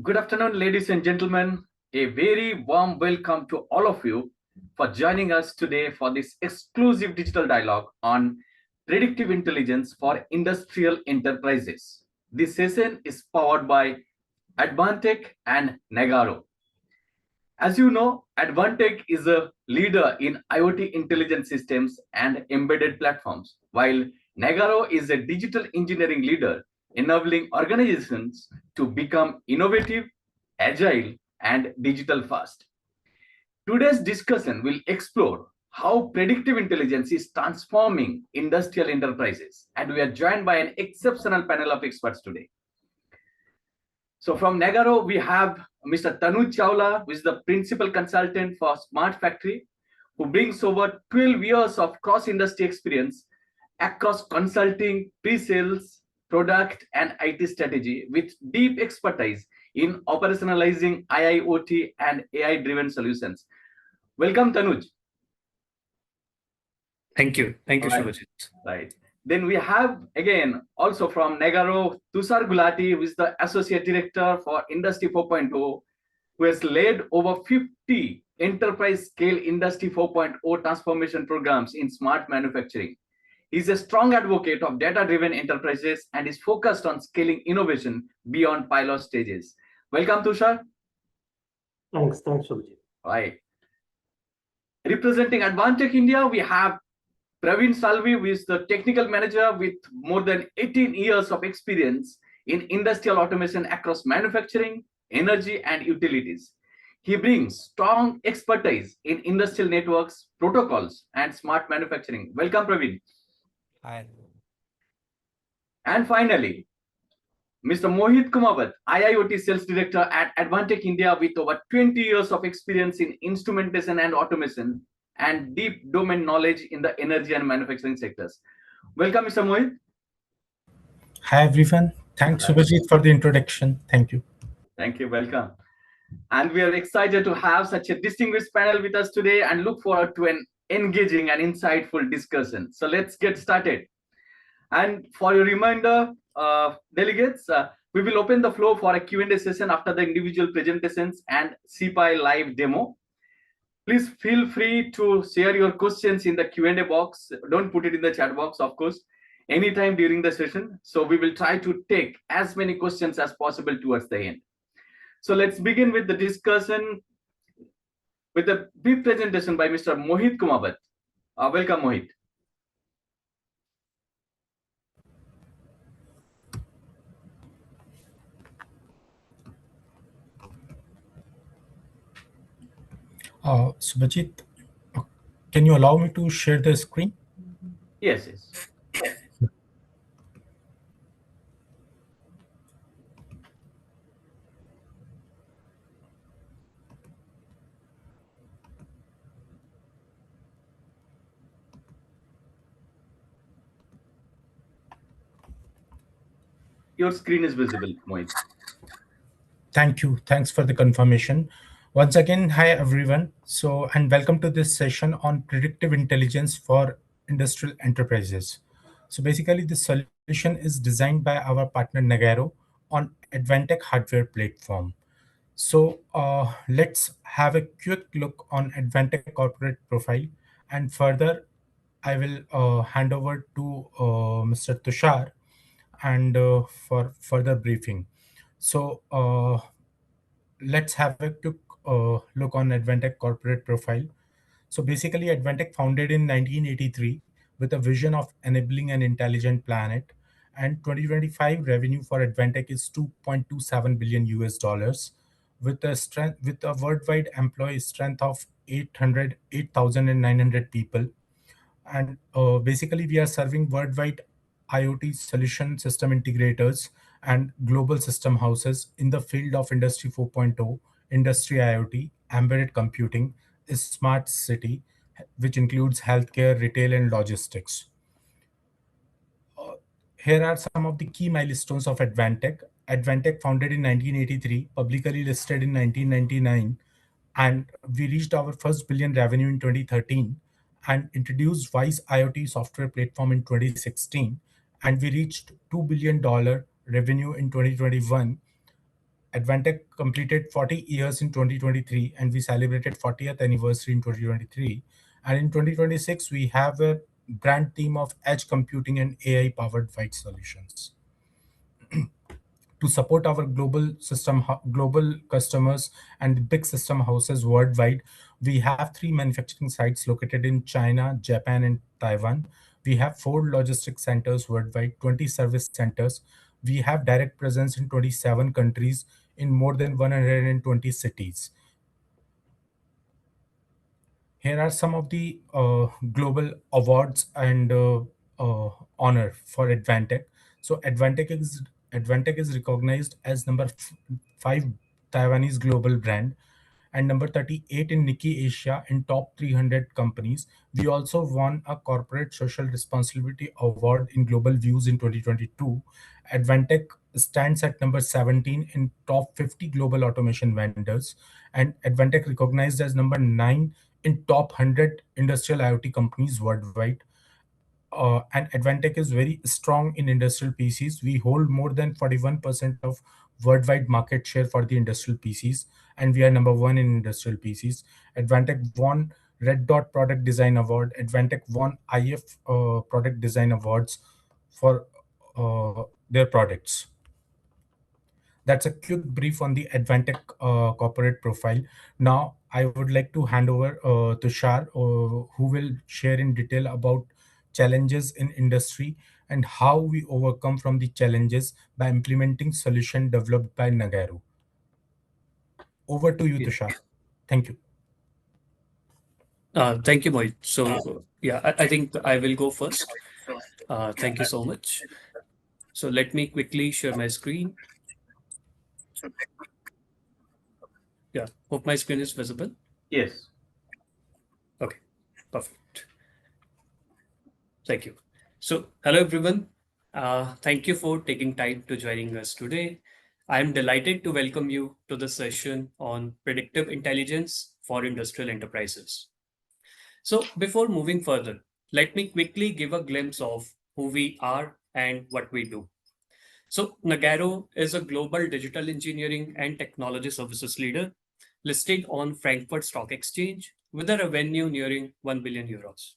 Good afternoon, ladies and gentlemen. A very warm welcome to all of you for joining us today for this exclusive digital dialogue on predictive intelligence for industrial enterprises. This session is powered by Advantech and Nagarro. As you know, Advantech is a leader in IoT intelligent systems and embedded platforms, while Nagarro is a digital engineering leader enabling organizations to become innovative, agile, and digital fast. Today's discussion will explore how predictive intelligence is transforming industrial enterprises, and we are joined by an exceptional panel of experts today. So from Nagarro, we have Mr. Tanuj Chawla, who is the principal consultant for Smart Factory, who brings over 12 years of cross-industry experience across consulting, pre-sales, product, and IT strategy with deep expertise in operationalizing IIoT and AI-driven solutions. Welcome, Tanuj. Thank you. Thank you, Right. Subhajit. Right. Then we have again also from Nagarro, Tushar Gulati, who is the Associate Director for Industry 4.0, who has led over 50 enterprise scale Industry 4.0 transformation programs in smart manufacturing. He's a strong advocate of data-driven enterprises and is focused on scaling innovation beyond pilot stages. Welcome, Tushar. Thanks, Subhajit. Right. Representing Advantech India, we have Praveen Salvi, who is the technical manager with more than 18 years of experience in industrial automation across manufacturing, energy, and utilities. He brings strong expertise in industrial networks, protocols, and smart manufacturing. Welcome, Praveen. Hi. And finally, Mr. Mohit Kumavat, IIoT Sales Director at Advantech India with over 20 years of experience in instrumentation and automation and deep domain knowledge in the energy and manufacturing sectors. Welcome, Mr. Mohit. Hi, everyone. Thanks, Subhajit, for the introduction. Thank you. Thank you. Welcome. And we are excited to have such a distinguished panel with us today and look forward to an engaging and insightful discussion. So let's get started. And for your reminder, delegates, we will open the floor for a Q&A session after the individual presentations and CPI live demo. Please feel free to share your questions in the Q&A box. Don't put it in the chat box, of course, anytime during the session. So we will try to take as many questions as possible towards the end. So let's begin with the discussion with a brief presentation by Mr. Mohit Kumavat. Welcome, Mohit. Subhajit, can you allow me to share the screen? Yes. Your screen is visible, Mohit. Thank you. Thanks for the confirmation. Once again, hi, everyone. And welcome to this session on predictive intelligence for industrial enterprises. So basically, this solution is designed by our partner Nagarro on Advantech hardware platform. So let's have a quick look on Advantech corporate profile, and further, I will hand over to Mr. Tushar and for further briefing. So let's have a quick look on Advantech corporate profile. So basically, Advantech founded in 1983 with a vision of enabling an intelligent planet, and 2025 revenue for Advantech is 2.27 billion US dollars, with a worldwide employee strength of 8,900 people. And basically, we are serving worldwide IoT solution system integrators and global system houses in the field of Industry 4.0, Industry IoT, embedded computing, smart city, which includes healthcare, retail, and logistics. Here are some of the key milestones of Advantech. Advantech, founded in 1983, publicly listed in 1999, and we reached our first billion revenue in 2013 and introduced Wise IoT software platform in 2016, and we reached $2 billion revenue in 2021. Advantech completed 40 years in 2023, and we celebrated 40th anniversary in 2023. And in 2026, we have a brand theme of edge computing and AI-powered white solutions. To support our global customers and the big system houses worldwide, we have 3 manufacturing sites located in China, Japan, and Taiwan. We have 4 logistics centers worldwide, 20 service centers. We have direct presence in 27 countries in more than 120 cities. Here are some of the global awards and honor for Advantech. So Advantech is recognized as number 5 Taiwanese global brand and number 38 in Nikkei Asia in top 300 companies. We also won a corporate social responsibility award in Global Views in 2022. Advantech stands at number 17 in top 50 global automation vendors, and Advantech recognized as number 9 in top 100 industrial IoT companies worldwide. And Advantech is very strong in industrial PCs. We hold more than 41% of worldwide market share for the industrial PCs, and we are number 1 in industrial PCs. Advantech won Red Dot Product Design Award. Advantech won IF Product Design Awards for their products. That's a quick brief on the Advantech corporate profile. Now, I would like to hand over to Shar, who will share in detail about challenges in industry and how we overcome from the challenges by implementing solution developed by Nagarro. Over to you, Yes. Tushar. Thank you. Thank you, Mohit. So, yeah, I think I will go first. Thank you so much. So let me quickly share my screen. Yeah, hope my screen is visible. Yes. Okay, perfect. Thank you. So, hello everyone. Thank you for taking time to joining us today. I'm delighted to welcome you to the session on predictive intelligence for industrial enterprises. So, before moving further, let me quickly give a glimpse of who we are and what we do. So, Nagarro is a global digital engineering and technology services leader listed on Frankfurt Stock Exchange with a revenue nearing 1 billion euros.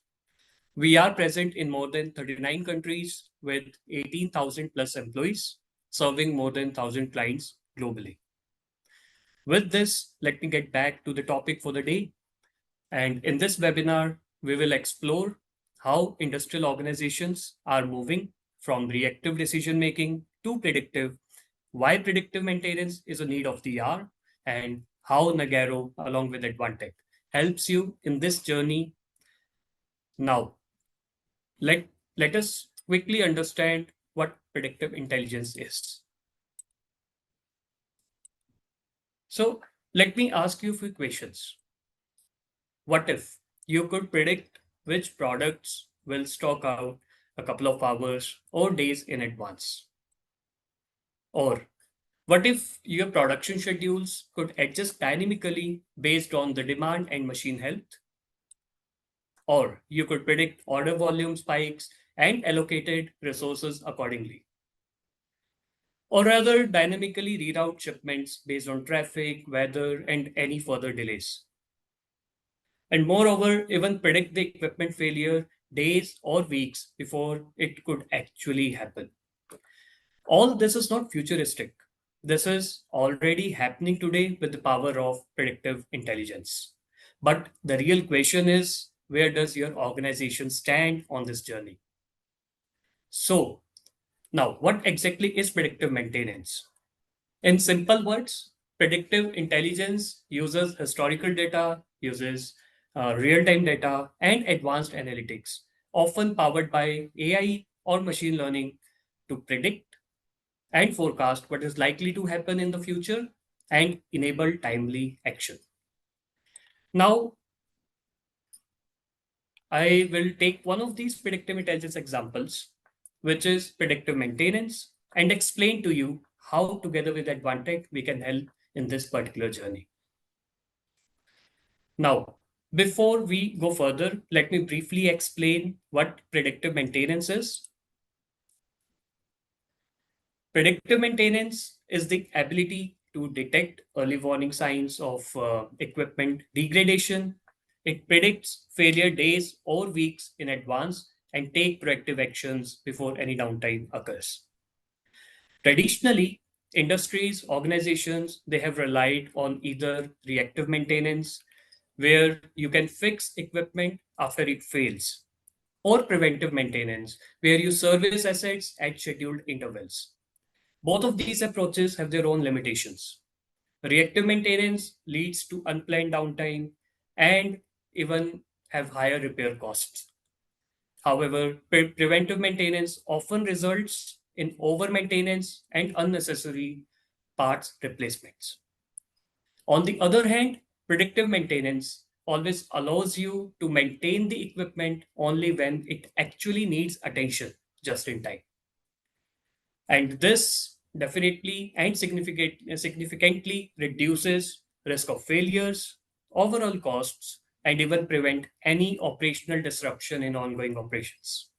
We are present in more than 39 countries with 18,000 plus employees, serving more than 1,000 clients globally. With this, let me get back to the topic for the day. And in this webinar, we will explore how industrial organizations are moving from reactive decision making to predictive, why predictive maintenance is a need of the hour, and how Nagarro, along with Advantech, helps you in this journey. Now, let us quickly understand what predictive intelligence is. So, let me ask you a few questions. What if you could predict which products will stock out a couple of hours or days in advance? Or what if your production schedules could adjust dynamically based on the demand and machine health? Or you could predict order volume spikes and allocated resources accordingly. Or rather, dynamically reroute shipments based on traffic, weather, and any further delays. And moreover, even predict the equipment failure days or weeks before it could actually happen. All this is not futuristic. This is already happening today with the power of predictive intelligence. But the real question is, where does your organization stand on this journey? So, now what exactly is predictive maintenance? In simple words, predictive intelligence uses historical data, uses real-time data, and advanced analytics, often powered by AI or machine learning, to predict and forecast what is likely to happen in the future and enable timely action. Now, I will take one of these predictive intelligence examples, which is predictive maintenance, and explain to you how, together with Advantech, we can help in this particular journey. Now, before we go further, let me briefly explain what predictive maintenance is. Predictive maintenance is the ability to detect early warning signs of equipment degradation. It predicts failure days or weeks in advance and take proactive actions before any downtime occurs. Traditionally, industries, organizations, they have relied on either reactive maintenance, where you can fix equipment after it fails, or preventive maintenance, where you service assets at scheduled intervals. Both of these approaches have their own limitations. Reactive maintenance leads to unplanned downtime and even have higher repair costs. However, preventive maintenance often results in over maintenance and unnecessary parts replacements. On the other hand, predictive maintenance always allows you to maintain the equipment only when it actually needs attention just in time. And this definitely and significantly reduces risk of failures, overall costs, and even prevent any operational disruption in ongoing operations.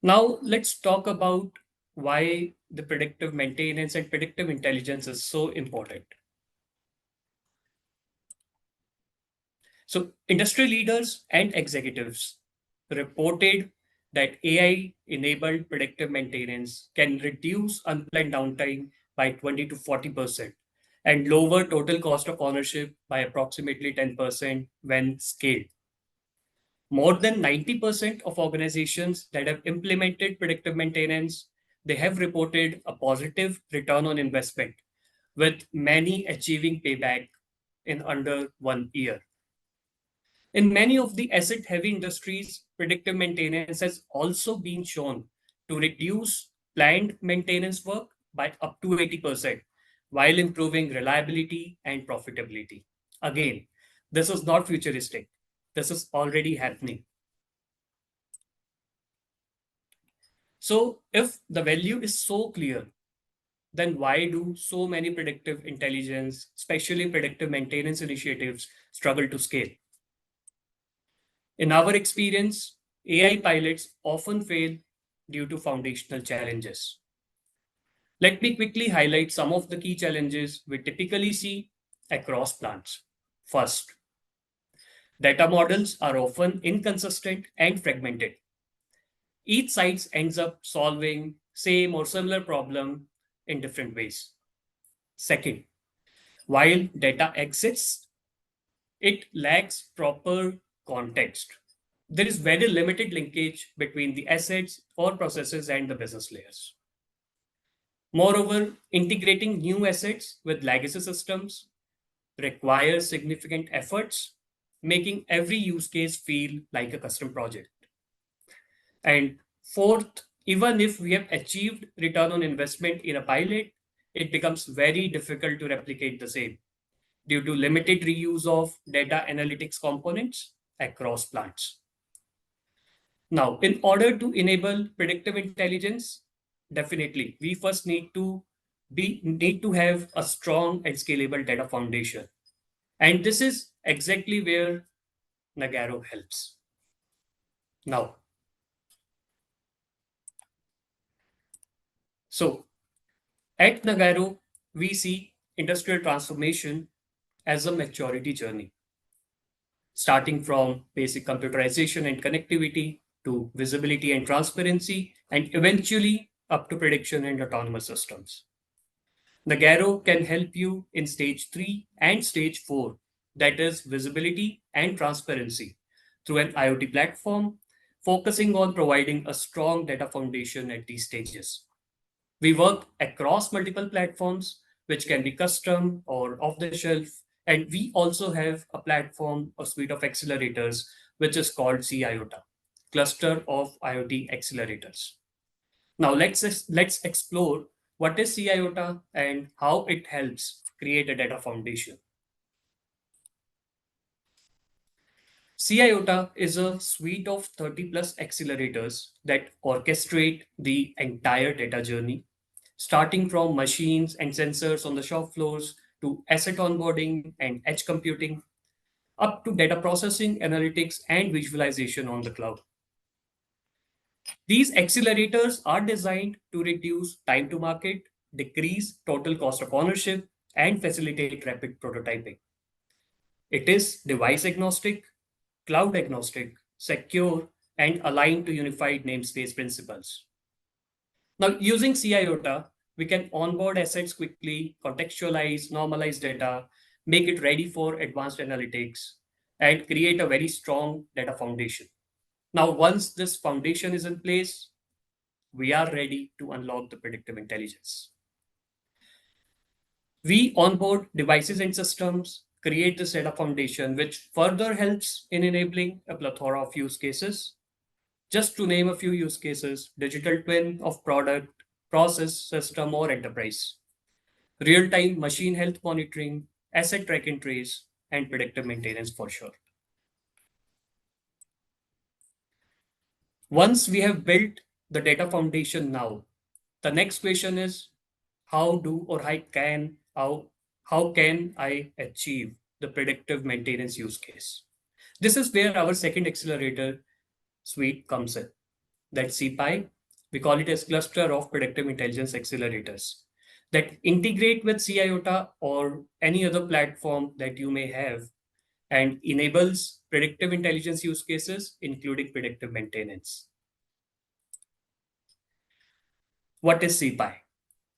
Now, let's talk about why the predictive maintenance and predictive intelligence is so important. So, industry leaders and executives reported that AI enabled predictive maintenance can reduce unplanned downtime by 20 to 40% and lower total cost of ownership by approximately 10% when scaled. More than 90% of organizations that have implemented predictive maintenance, they have reported a positive return on investment, with many achieving payback in under 1 year. In many of the asset heavy industries, predictive maintenance has also been shown to reduce planned maintenance work by up to 80% while improving reliability and profitability. Again, this is not futuristic, this is already happening. So, if the value is so clear, then why do so many predictive intelligence, especially predictive maintenance initiatives, struggle to scale? In our experience, AI pilots often fail due to foundational challenges. Let me quickly highlight some of the key challenges we typically see across plants. First, data models are often inconsistent and fragmented. Each site ends up solving same or similar problem in different ways. Second, while data exists, it lacks proper context. There is very limited linkage between the assets or processes and the business layers. Moreover, integrating new assets with legacy systems requires significant efforts, making every use case feel like a custom project. And fourth, even if we have achieved return on investment in a pilot, it becomes very difficult to replicate the same due to limited reuse of data analytics components across plants. Now, in order to enable predictive intelligence, definitely we first need to have a strong and scalable data foundation. And this is exactly where Nagarro helps. Now, so at Nagarro, we see industrial transformation as a maturity journey, starting from basic computerization and connectivity to visibility and transparency, and eventually up to prediction and autonomous systems. Nagarro can help you in stage 3 and stage 4, that is visibility and transparency, through an IoT platform, focusing on providing a strong data foundation at these stages. We work across multiple platforms, which can be custom or off the shelf. And we also have a platform, a suite of accelerators, which is called CIOTA, Cluster of IoT Accelerators. Now let's explore what is CIOTA and how it helps create a data foundation. CIOTA is a suite of 30 plus accelerators that orchestrate the entire data journey, starting from machines and sensors on the shop floors to asset onboarding and edge computing, up to data processing, analytics, and visualization on the cloud. These accelerators are designed to reduce time to market, decrease total cost of ownership, and facilitate rapid prototyping. It is device agnostic, cloud agnostic, secure, and aligned to unified namespace principles. Now, using CIOTA, we can onboard assets quickly, contextualize, normalize data, make it ready for advanced analytics, and create a very strong data foundation. Now, once this foundation is in place, we are ready to unlock the predictive intelligence. We onboard devices and systems, create this data foundation, which further helps in enabling a plethora of use cases. Just to name a few use cases: digital twin of product, process, system, or enterprise, real-time machine health monitoring, asset track and trace, and predictive maintenance for sure. Once we have built the data foundation now, the next question is how do or how can I achieve the predictive maintenance use case? This is where our second accelerator suite comes in. That's CPI. We call it as cluster of predictive intelligence accelerators that integrate with CIOTA or any other platform that you may have and enables predictive intelligence use cases, including predictive maintenance. What is CPI?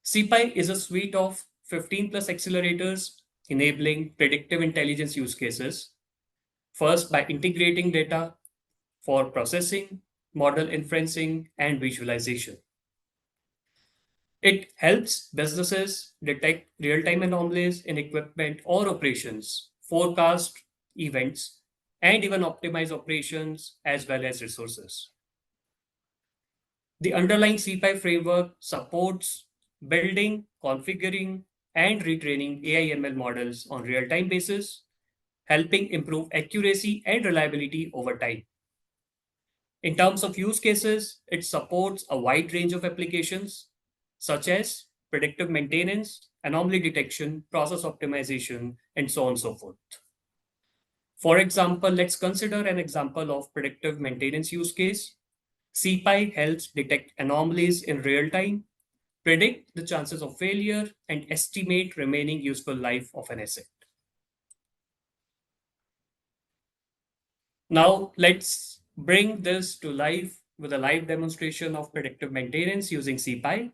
CPI is a suite of 15 plus accelerators enabling predictive intelligence use cases. First, by integrating data for processing, model inferencing, and visualization. It helps businesses detect real-time anomalies in equipment or operations, forecast events, and even optimize operations as well as resources. The underlying CPI framework supports building, configuring, and retraining AI/ML models on real-time basis, helping improve accuracy and reliability over time. In terms of use cases, it supports a wide range of applications, such as predictive maintenance, anomaly detection, process optimization, and so on and so forth. For example, let's consider an example of predictive maintenance use case. CPI helps detect anomalies in real time, predict the chances of failure, and estimate remaining useful life of an asset. Now, let's bring this to life with a live demonstration of predictive maintenance using CPI.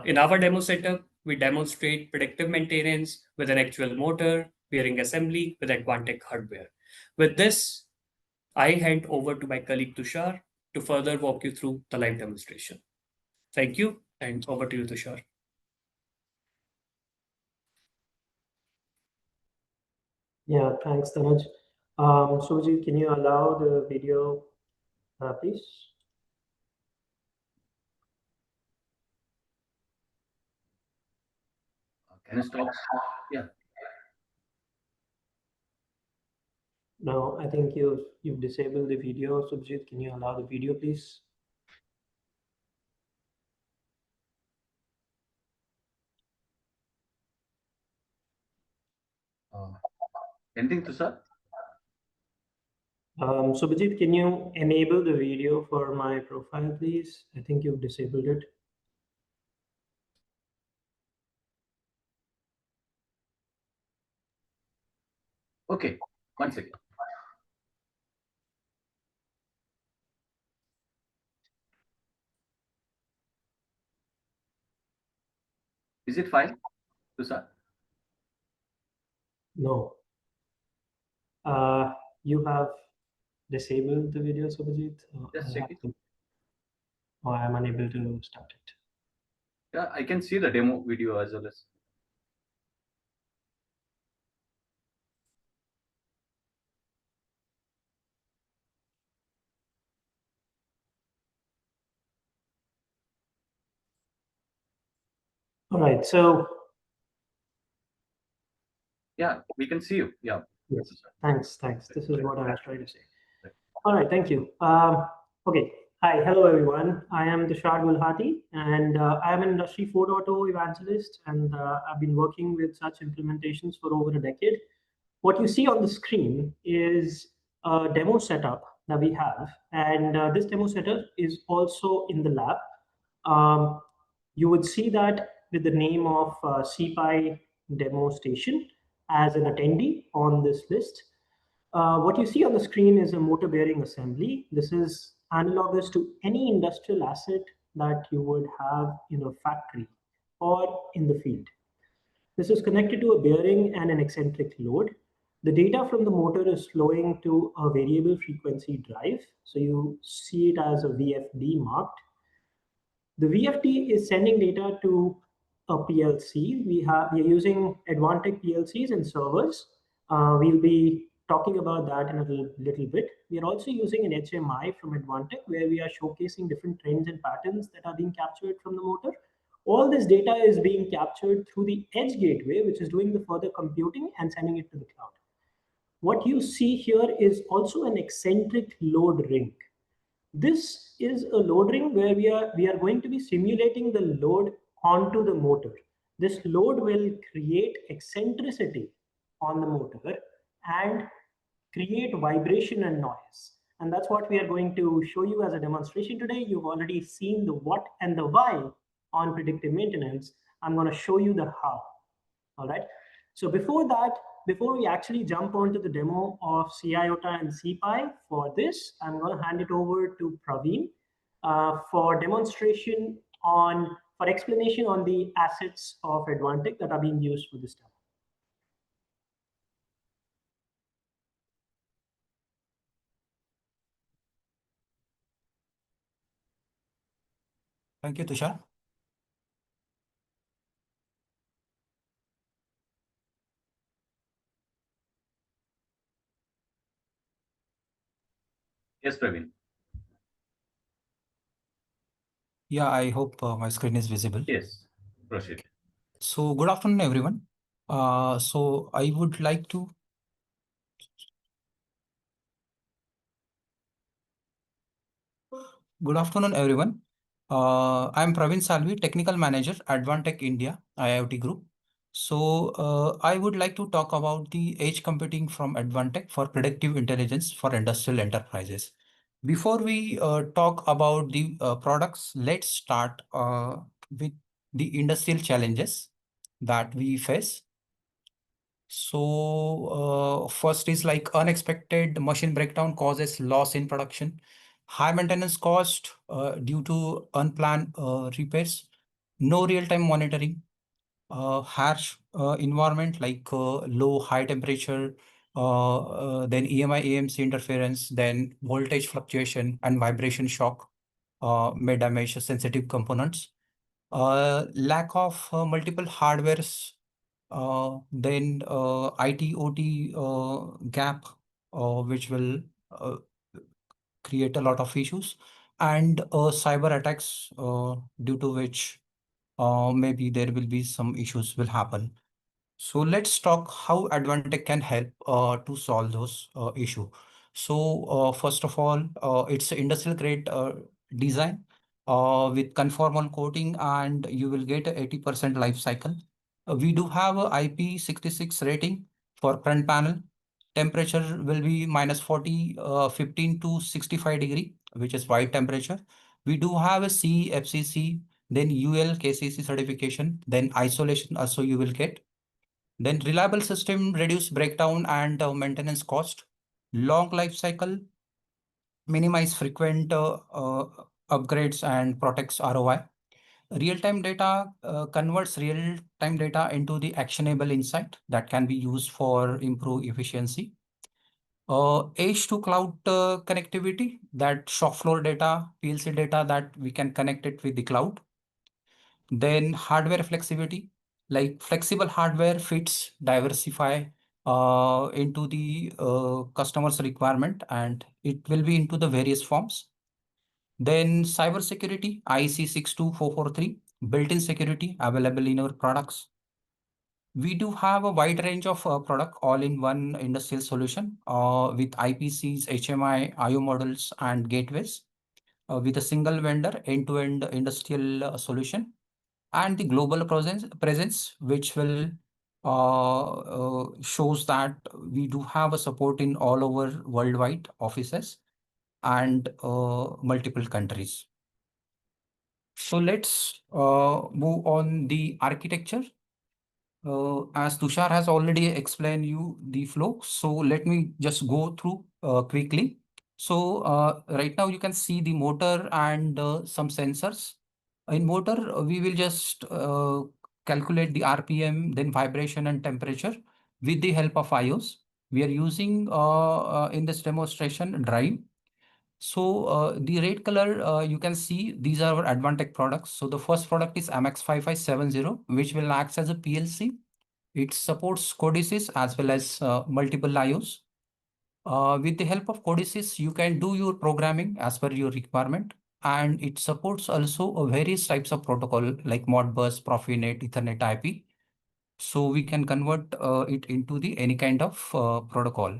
In our demo setup, we demonstrate predictive maintenance with an actual motor, bearing assembly with Advantech hardware. With this, I hand over to my colleague Tushar to further walk you through the live demonstration. Thank you, and over to you, Tushar. Yeah, thanks, Tanuj. Subhajit, can you allow the video, please? Can I stop? Yeah. No, I think you've disabled the video. Subhajit, can you allow the video, please? Anything to sir? Subhajit, can you enable the video for my profile, please? I think you've disabled it. Okay, one second. Is it fine, Tushar? No. You have disabled the video, Subhajit. Just check it. Or I'm unable to start it. Yeah, I can see the demo video as well as. All right, so Yeah, we can see you. Yeah. yes, thanks. This is what I was trying to say. Right. All right, thank you. Okay, hi, hello everyone. I am Tushar Gulhati, and I am an Industry 4.0 evangelist, and I've been working with such implementations for over a decade. What you see on the screen is a demo setup that we have, and this demo setup is also in the lab. You would see that with the name of CPI demo station as an attendee on this list. What you see on the screen is a motor bearing assembly. This is analogous to any industrial asset that you would have in a factory or in the field. This is connected to a bearing and an eccentric load. The data from the motor is flowing to a variable frequency drive. So you see it as a VFD marked. The VFD is sending data to a PLC. We are using Advantech PLCs and servers. We'll be talking about that in a little bit. We are also using an HMI from Advantech, where we are showcasing different trends and patterns that are being captured from the motor. All this data is being captured through the edge gateway, which is doing the further computing and sending it to the cloud. What you see here is also an eccentric load ring. This is a load ring where we are going to be simulating the load onto the motor. This load will create eccentricity on the motor and create vibration and noise. And that's what we are going to show you as a demonstration today. You've already seen the what and the why on predictive maintenance. I'm going to show you the how. All right. So before we actually jump onto the demo of CIOTA and CPI for this, I'm going to hand it over to Praveen for explanation on the assets of Advantech that are being used for this demo. Thank you, Tushar. Yes, Praveen. Yeah, I hope my screen is visible. Yes, proceed. So good afternoon, everyone. So I would like to Good afternoon, everyone. I'm Praveen Salvi, Technical Manager, Advantech India, IIoT Group. So I would like to talk about the edge computing from Advantech for predictive intelligence for industrial enterprises. Before we talk about the products, let's start with the industrial challenges that we face. So first is like unexpected machine breakdown causes loss in production, high maintenance cost due to unplanned repairs, no real-time monitoring, harsh environment like low, high temperature, then EMI, AMC interference, then voltage fluctuation and vibration shock may damage sensitive components. Lack of multiple hardwares, then IT OT gap, which will uh, create a lot of issues, and cyber attacks, due to which maybe there will be some issues will happen. So let's talk how Advantech can help to solve those issue. So first of all, it's an industrial grade design with conformal coating, and you will get a 80% life cycle. We do have a IP66 rating for front panel. Temperature will be minus 40, 15 to 65 degree, which is white temperature. We do have a C FCC, then UL KCC certification, then isolation also you will get. Then reliable system, reduce breakdown and maintenance cost, long life cycle, minimize frequent upgrades and protects ROI. Real-time data converts real-time data into the actionable insight that can be used for improve efficiency. Edge to cloud connectivity, that shop floor data, PLC data that we can connect it with the cloud. Then hardware flexibility, like flexible hardware fits diversify into the customer's requirement, and it will be into the various forms. Then cybersecurity, IEC 62443, built-in security available in our products. We do have a wide range of product all in one industrial solution with IPCs, HMI, IO models, and gateways with a single vendor end-to-end industrial solution, and the global presence which will shows that we do have a support in all over worldwide offices and multiple countries. So let's move on the architecture. As Tushar has already explained you the flow, so let me just go through quickly. So right now you can see the motor and some sensors. In motor, we will just calculate the RPM, then vibration and temperature with the help of iOS. We are using in this demonstration drive. So the red color, you can see these are our Advantech products. So the first product is MX5570, which will act as a PLC. It supports codices as well as multiple IOs. With the help of codices, you can do your programming as per your requirement. And it supports also various types of protocol like Modbus, Profinet, Ethernet IP. So we can convert it into the any kind of protocol.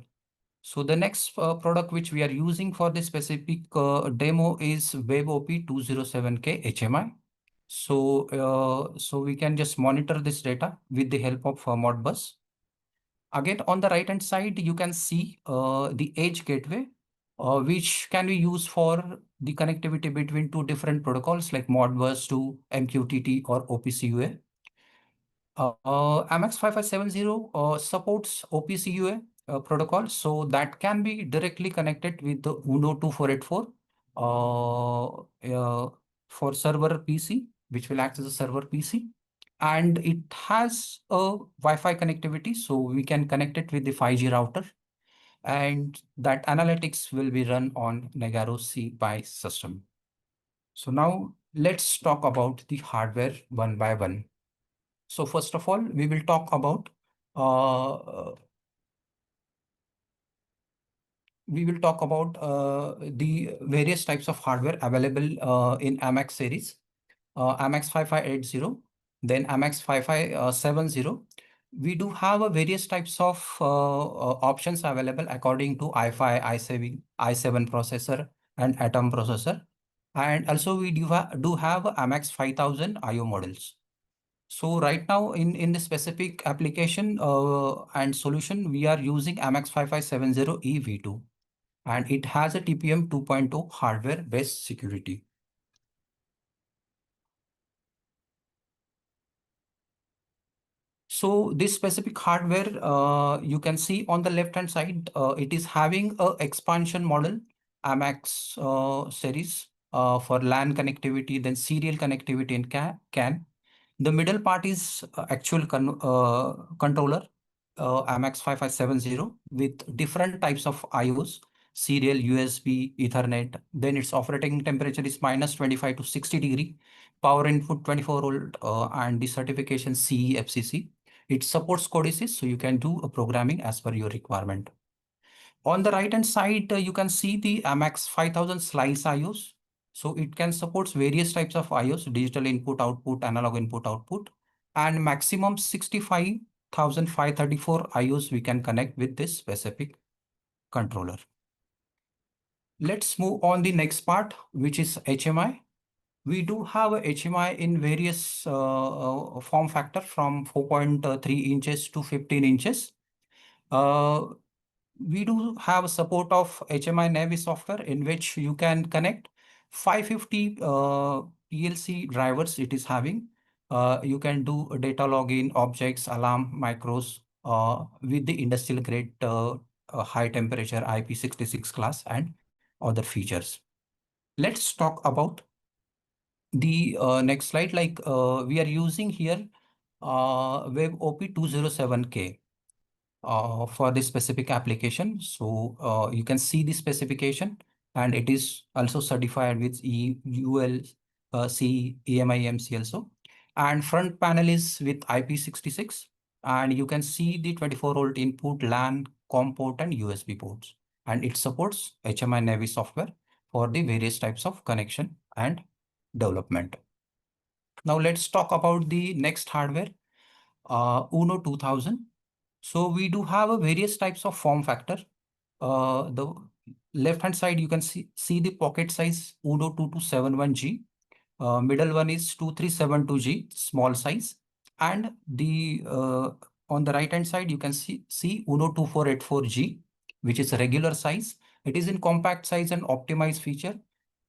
So the next product which we are using for this specific demo is WebOP207K HMI. So we can just monitor this data with the help of Modbus. Again, on the right hand side, you can see the edge gateway, which can be used for the connectivity between two different protocols like Modbus to MQTT or OPCUA. MX5570 supports OPCUA protocol, so that can be directly connected with the UNO 2484 for server PC, which will act as a server PC. And it has a Wi-Fi connectivity, so we can connect it with the 5G router. And that analytics will be run on Nagarro CPI system. So now let's talk about the hardware one by one. So first of all, we will talk about the various types of hardware available in MX series, MX5580, then MX5570. We do have various types of options available according to i5, i7 processor and Atom processor. And also we do have MX5000 IO models. So right now in this specific application and solution, we are using MX5570EV2, and it has a TPM 2.0 hardware-based security. So this specific hardware, you can see on the left-hand side, it is having a expansion model, MX series for LAN connectivity, then serial connectivity in CAN. The middle part is actual controller, MX5570 with different types of IOs, serial, USB, Ethernet. Then its operating temperature is -25 to 60 degree, power input 24 volt, and the certification CE FCC. It supports codices, so you can do a programming as per your requirement. On the right hand side, you can see the MX 5000 slice IOs. So it can support various types of IOs, digital input, output, analog input, output, and maximum 65,534 IOs we can connect with this specific controller. Let's move on the next part, which is HMI. We do have a HMI in various form factor from 4.3 inches to 15 inches. We do have support of HMI Navi software in which you can connect 550 PLC drivers it is having. You can do data login, objects, alarm, macros with the industrial grade high temperature IP66 class and other features. Let's talk about the next slide. Like we are using here WebOP207K for this specific application. So you can see the specification, and it is also certified with UL, C, EMI, EMC also. And front panel is with IP66, and you can see the 24 volt input, LAN, COM port, and USB ports. And it supports HMI Navi software for the various types of connection and development. Now let's talk about the next hardware, UNO 2000. So we do have a various types of form factor. The left hand side, you can see the pocket size UNO 2271G. Middle one is 2372G, small size. And the on the right hand side, you can see UNO 2484G, which is a regular size. It is in compact size and optimized feature.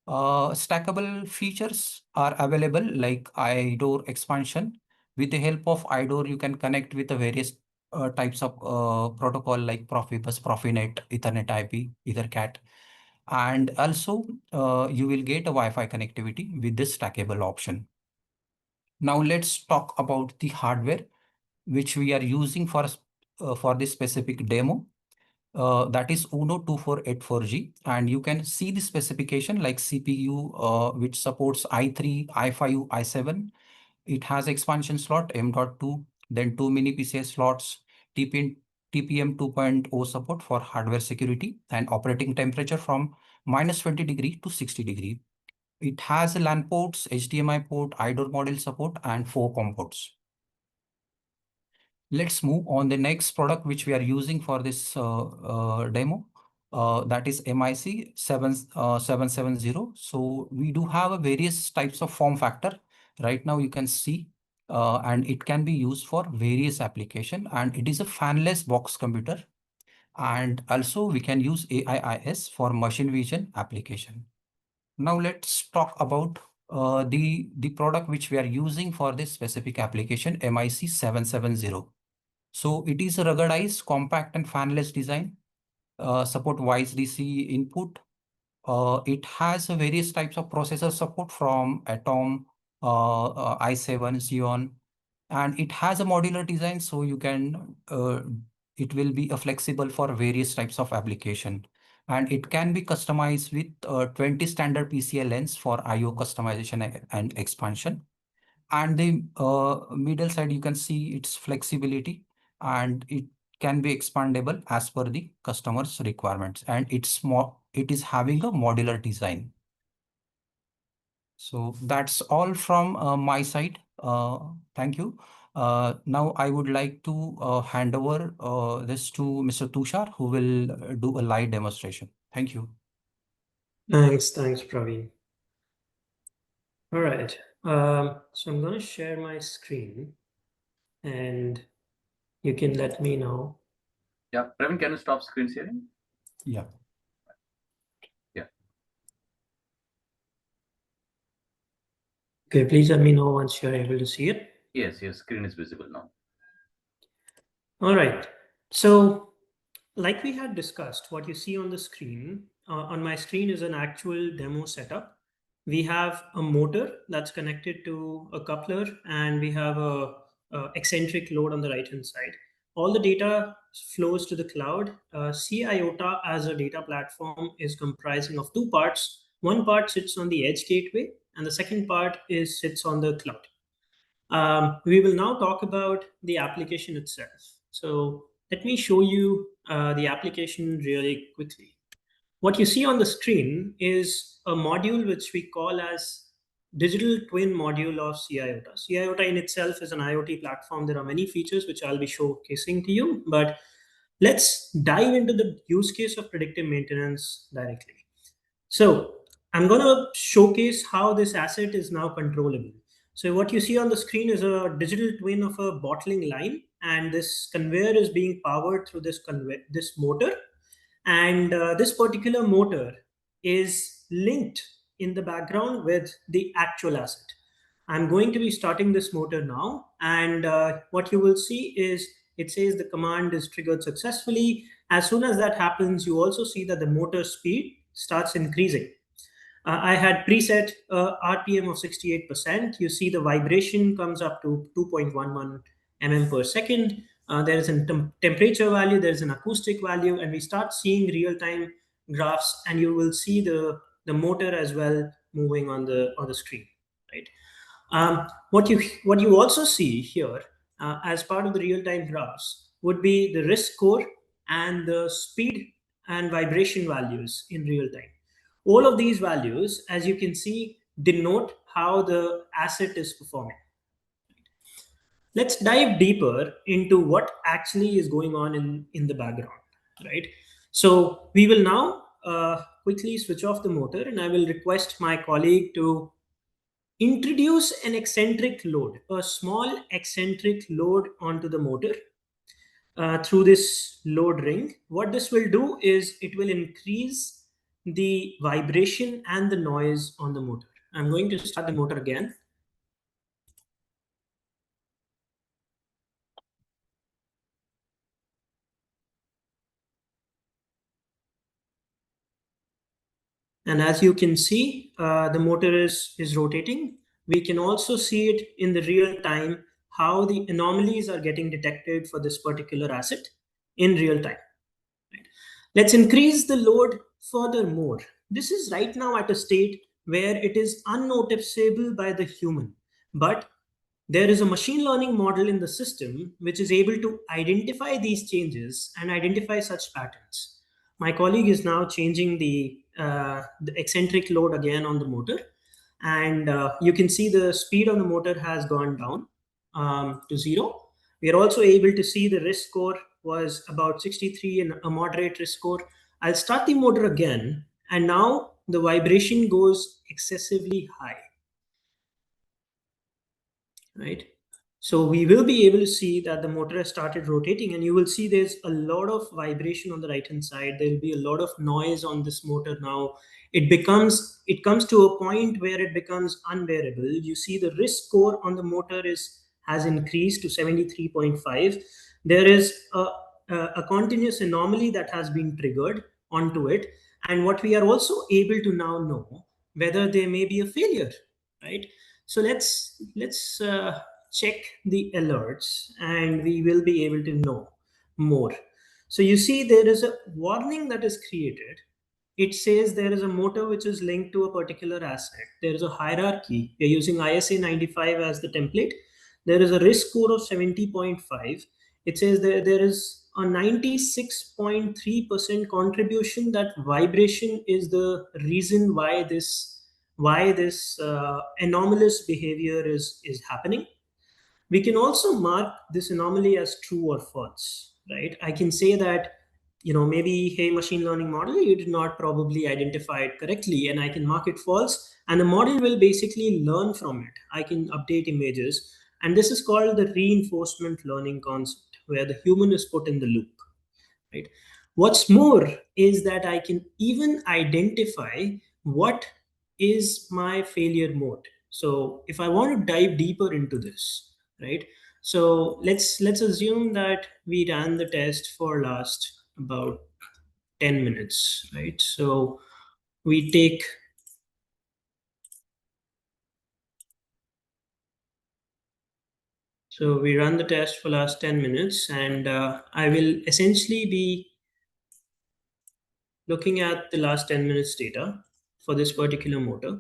Stackable features are available like iDoor expansion. With the help of iDoor, you can connect with the various types of protocol like Profibus, Profinet, Ethernet IP, EtherCAT. And also, you will get a Wi-Fi connectivity with this stackable option. Now let's talk about the hardware which we are using for this specific demo. That is UNO 2484G, and you can see the specification like CPU, which supports i3, i5, i7. It has expansion slot M.2, then two mini PCI slots, TPM 2.0 support for hardware security, and operating temperature from -20 degree to 60 degree. It has LAN ports, HDMI port, iDoor module support, and 4 COM ports. Let's move on the next product which we are using for this demo. That is MIC 770. So we do have a various types of form factor. Right now you can see, and it can be used for various application, and it is a fanless box computer. And also we can use AIIS for machine vision application. Now let's talk about the product which we are using for this specific application, MIC 770. So it is a ruggedized, compact and fanless design, support wise DC input. It has various types of processor support from Atom, i7, Xeon, and it has a modular design, so you can, it will be flexible for various types of application. And it can be customized with 20 standard PCI lanes for IO customization and expansion. And the middle side, you can see its flexibility, and it can be expandable as per the customer's requirements. And it is having a modular design. So that's all from my side. Thank you. Now I would like to hand over this to Mr. Tushar, who will do a live demonstration. Thank you. Thanks, Praveen. All right. So I'm going to share my screen, and you can let me know. Yeah, Praveen, can you stop screen sharing? Yeah. Yeah. Okay, please let me know once you're able to see it. Yes, your screen is visible now. All right. So, like we had discussed, what you see on the screen, on my screen is an actual demo setup. We have a motor that's connected to a coupler, and we have a eccentric load on the right hand side. All the data flows to the cloud. CIOTA as a data platform is comprising of two parts. One part sits on the edge gateway, and the second part sits on the cloud. We will now talk about the application itself. So let me show you the application really quickly. What you see on the screen is a module which we call as digital twin module of CIOTA. CIOTA in itself is an IoT platform. There are many features which I'll be showcasing to you, but let's dive into the use case of predictive maintenance directly. So I'm going to showcase how this asset is now controllable. So what you see on the screen is a digital twin of a bottling line, and this conveyor is being powered through this motor, and this particular motor is linked in the background with the actual asset. I'm going to be starting this motor now, and what you will see is it says the command is triggered successfully. As soon as that happens, you also see that the motor speed starts increasing. I had preset RPM of 68%. You see the vibration comes up to 2.11 mm per second. There is a temperature value, there is an acoustic value, and we start seeing real-time graphs, and you will see the motor as well moving on the screen, right? What you also see here as part of the real-time graphs would be the risk score and the speed and vibration values in real time. All of these values, as you can see, denote how the asset is performing. Let's dive deeper into what actually is going on in the background, right? So we will now quickly switch off the motor, and I will request my colleague to introduce an eccentric load, a small eccentric load onto the motor through this load ring. What this will do is it will increase the vibration and the noise on the motor. I'm going to start the motor again. And as you can see, the motor is rotating. We can also see it in the real time, how the anomalies are getting detected for this particular asset in real time. Right? Let's increase the load furthermore. This is right now at a state where it is unnoticeable by the human, but there is a machine learning model in the system which is able to identify these changes and identify such patterns. My colleague is now changing the eccentric load again on the motor, and you can see the speed on the motor has gone down to 0. We are also able to see the risk score was about 63 and a moderate risk score. I'll start the motor again, and now the vibration goes excessively high, right? So we will be able to see that the motor has started rotating, and you will see there's a lot of vibration on the right hand side. There will be a lot of noise on this motor now. It comes to a point where it becomes unbearable. You see the risk score on the motor has increased to 73.5. There is a continuous anomaly that has been triggered onto it. And what we are also able to now know whether there may be a failure, right? So let's check the alerts, and we will be able to know more. So you see there is a warning that is created. It says there is a motor which is linked to a particular asset. There is a hierarchy. We are using ISA 95 as the template. There is a risk score of 70.5. It says there is a 96.3% contribution that vibration is the reason why this anomalous behavior is happening. We can also mark this anomaly as true or false, right? I can say that, maybe, hey, machine learning model, you did not probably identify it correctly, and I can mark it false, and the model will basically learn from it. I can update images, and this is called the reinforcement learning concept, where the human is put in the loop, right? What's more is that I can even identify what is my failure mode. So if I want to dive deeper into this, right? So let's assume that we ran the test for last about 10 minutes, right? So we take so we run the test for last 10 minutes, and I will essentially be looking at the last 10 minutes data for this particular motor.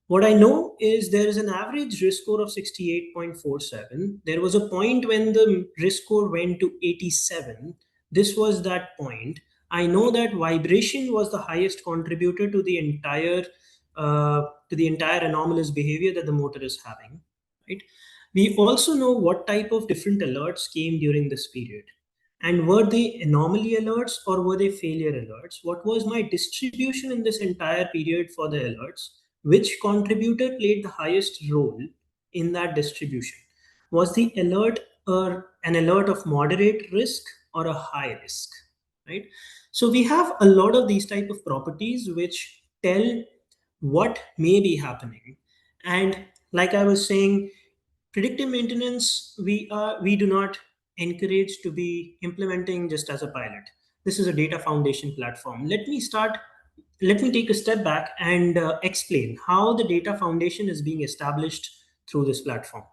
What I know is there is an average risk score of 68.47. There was a point when the risk score went to 87. This was that point. I know that vibration was the highest contributor to the entire anomalous behavior that the motor is having. Right? We also know what type of different alerts came during this period. And were they anomaly alerts or were they failure alerts? What was my distribution in this entire period for the alerts? Which contributor played the highest role in that distribution? Was the alert an alert of moderate risk or a high risk? Right? So we have a lot of these type of properties which tell what may be happening. And like I was saying, predictive maintenance, we do not encourage to be implementing just as a pilot. This is a data foundation platform. Let me take a step back and explain how the data foundation is being established through this platform,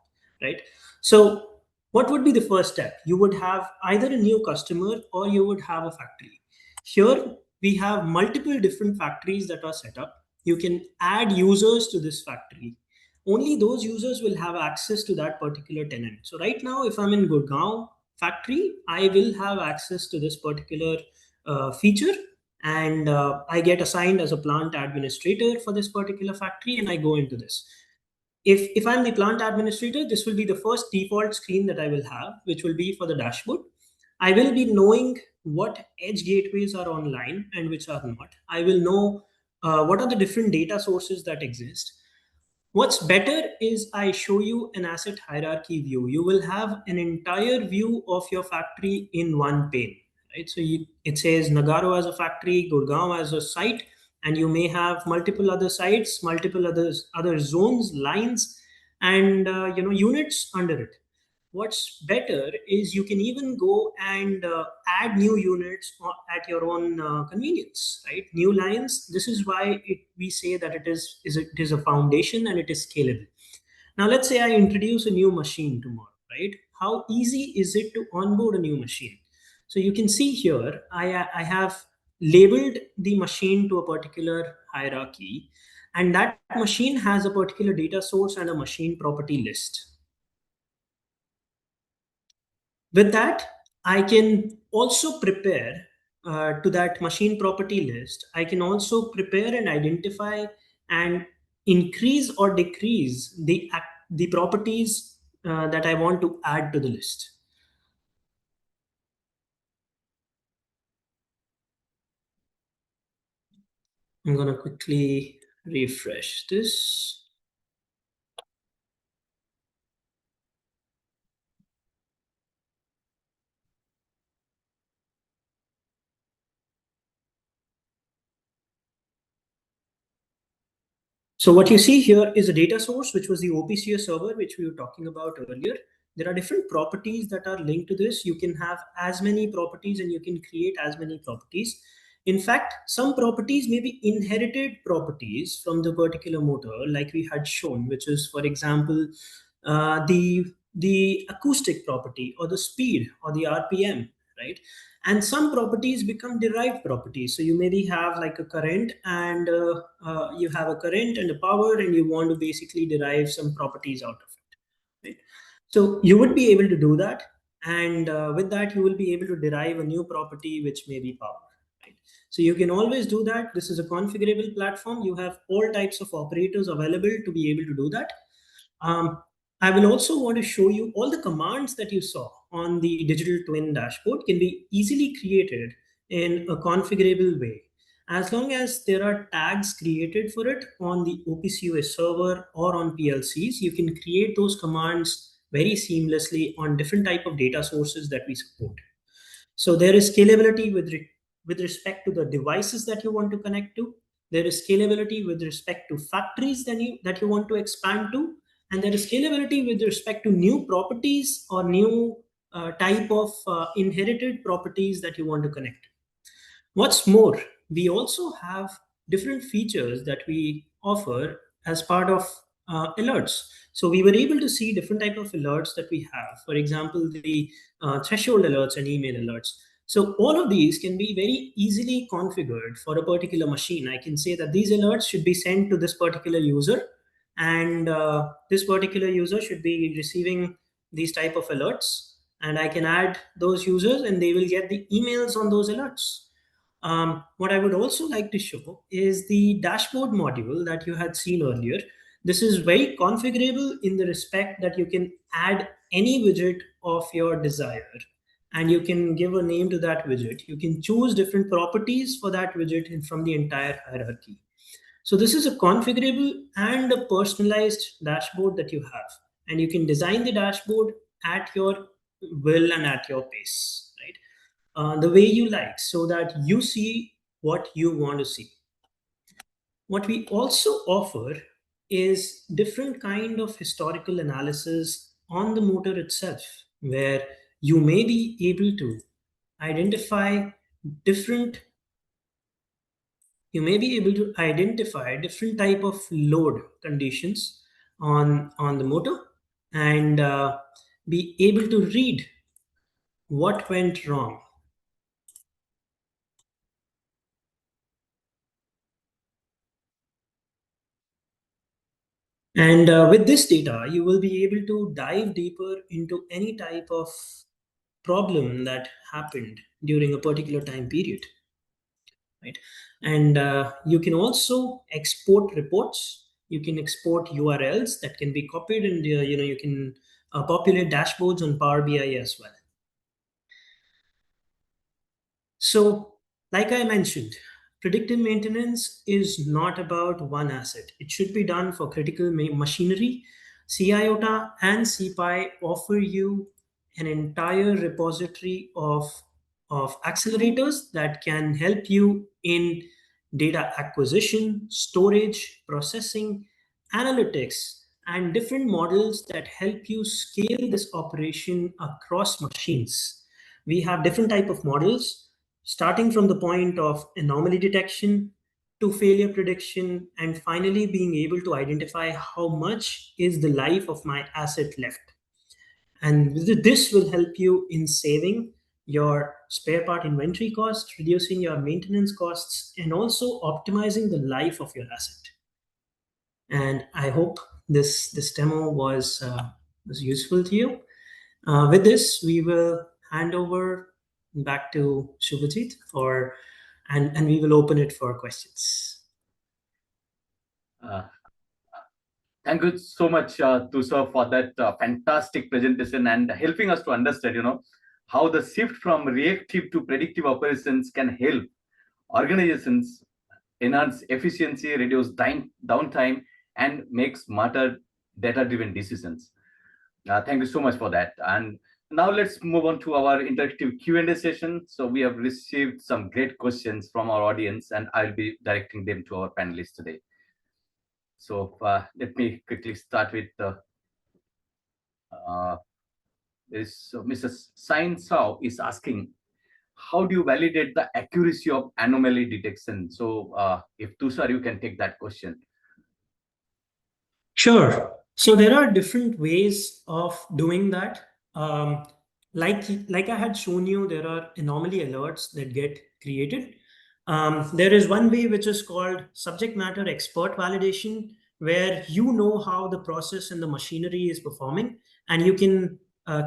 right? So what would be the first step? You would have either a new customer or you would have a factory. Here we have multiple different factories that are set up. You can add users to this factory. Only those users will have access to that particular tenant. So right now, if I'm in Gurgaon factory, I will have access to this particular feature, and I get assigned as a plant administrator for this particular factory, and I go into this. If I'm the plant administrator, this will be the first default screen that I will have, which will be for the dashboard. I will be knowing what edge gateways are online and which are not. I will know what are the different data sources that exist. What's better is I show you an asset hierarchy view. You will have an entire view of your factory in one pane, right? So it says Nagarro as a factory, Gurgaon as a site, and you may have multiple other sites, multiple other zones, lines, and units under it. What's better is you can even go and add new units at your own convenience, right? New lines. This is why we say that it is a foundation and it is scalable. Now, let's say I introduce a new machine tomorrow, right? How easy is it to onboard a new machine? So you can see here, I have labeled the machine to a particular hierarchy, and that machine has a particular data source and a machine property list. With that, I can also prepare to that machine property list. I can also prepare and identify and increase or decrease the properties that I want to add to the list. I'm going to quickly refresh this. So what you see here is a data source, which was the OPCO server, which we were talking about earlier. There are different properties that are linked to this. You can have as many properties and you can create as many properties. In fact, some properties may be inherited properties from the particular motor, like we had shown, which is, for example, the acoustic property or the speed or the RPM, right? And some properties become derived properties. So you maybe have like a current, and you have a current and a power, and you want to basically derive some properties out of it, right? So you would be able to do that, and with that you will be able to derive a new property which may be power, right? So you can always do that. This is a configurable platform. You have all types of operators available to be able to do that. I will also want to show you all the commands that you saw on the digital twin dashboard can be easily created in a configurable way. As long as there are tags created for it on the OPCOS server or on PLCs, you can create those commands very seamlessly on different type of data sources that we support. So there is scalability with respect to the devices that you want to connect to. There is scalability with respect to factories that you want to expand to. And there is scalability with respect to new properties or new type of inherited properties that you want to connect. What's more, we also have different features that we offer as part of alerts. So we were able to see different type of alerts that we have. For example, the threshold alerts and email alerts. So all of these can be very easily configured for a particular machine. I can say that these alerts should be sent to this particular user, and this particular user should be receiving these type of alerts. And I can add those users, and they will get the emails on those alerts. What I would also like to show is the dashboard module that you had seen earlier. This is very configurable in the respect that you can add any widget of your desire, and you can give a name to that widget. You can choose different properties for that widget from the entire hierarchy. So this is a configurable and a personalized dashboard that you have, and you can design the dashboard at your will and at your pace, right? The way you like, so that you see what you want to see. What we also offer is different kind of historical analysis on the motor itself, where you may be able to identify different different type of load conditions on the motor, and be able to read what went wrong. And with this data, you will be able to dive deeper into any type of problem that happened during a particular time period, right? And you can also export reports. You can export URLs that can be copied, and you can populate dashboards on Power BI as well. So, like I mentioned, predictive maintenance is not about one asset. It should be done for critical machinery. CIOTA and CPI offer you an entire repository of accelerators that can help you in data acquisition, storage, processing, analytics, and different models that help you scale this operation across machines. We have different type of models, starting from the point of anomaly detection to failure prediction, and finally being able to identify how much is the life of my asset left. And this will help you in saving your spare part inventory costs, reducing your maintenance costs, and also optimizing the life of your asset. And I hope this demo was useful to you. With this, we will hand over back to Shubhajit and we will open it for questions. Thank you so much, Tushar, for that fantastic presentation and helping us to understand, how the shift from reactive to predictive operations can help organizations enhance efficiency, reduce downtime, and make smarter data-driven decisions. Thank you so much for that. And now let's move on to our interactive Q&A session. So we have received some great questions from our audience, and I'll be directing them to our panelists today. So let me quickly start with Mrs. Sain Sao is asking, how do you validate the accuracy of anomaly detection? So if Tushar, you can take that question. Sure. So there are different ways of doing that. Like I had shown you, there are anomaly alerts that get created. There is one way which is called subject matter expert validation, where you know how the process and the machinery is performing, and you can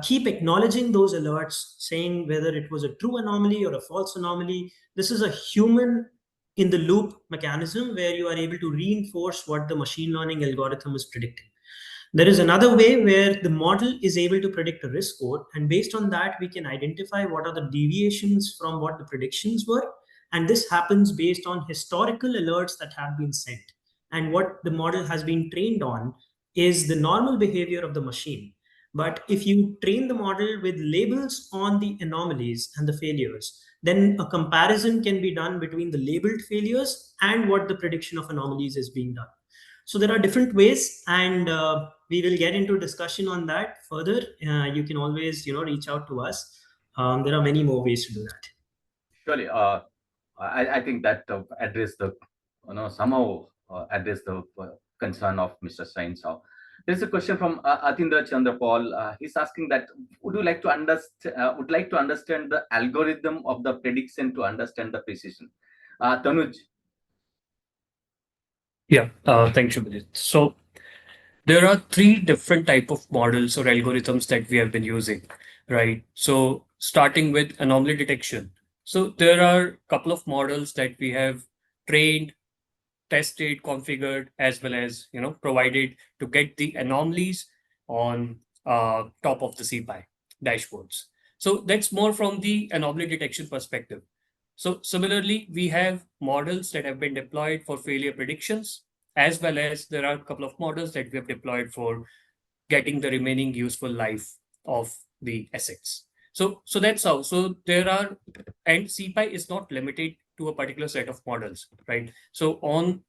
keep acknowledging those alerts, saying whether it was a true anomaly or a false anomaly. This is a human in the loop mechanism where you are able to reinforce what the machine learning algorithm is predicting. There is another way where the model is able to predict a risk score, and based on that, we can identify what are the deviations from what the predictions were. And this happens based on historical alerts that have been sent. And what the model has been trained on is the normal behavior of the machine. But if you train the model with labels on the anomalies and the failures, then a comparison can be done between the labeled failures and what the prediction of anomalies is being done. So there are different ways, and we will get into discussion on that further. You can always, reach out to us. There are many more ways to do that. Surely, I think that address the, somehow address the concern of Mr. Sain Sao. There's a question from Atindra Chandrapal. He's asking that would like to understand the algorithm of the prediction to understand the precision. Tanuj. Yeah, thank you, Shubhajit. So there are three different type of models or algorithms that we have been using, right? So starting with anomaly detection. So there are a couple of models that we have trained, tested, configured, as well as provided to get the anomalies on top of the CPI dashboards. So that's more from the anomaly detection perspective. So similarly, we have models that have been deployed for failure predictions, as well as there are a couple of models that we have deployed for getting the remaining useful life of the assets. So that's how. So there are, and CPI is not limited to a particular set of models, right? So on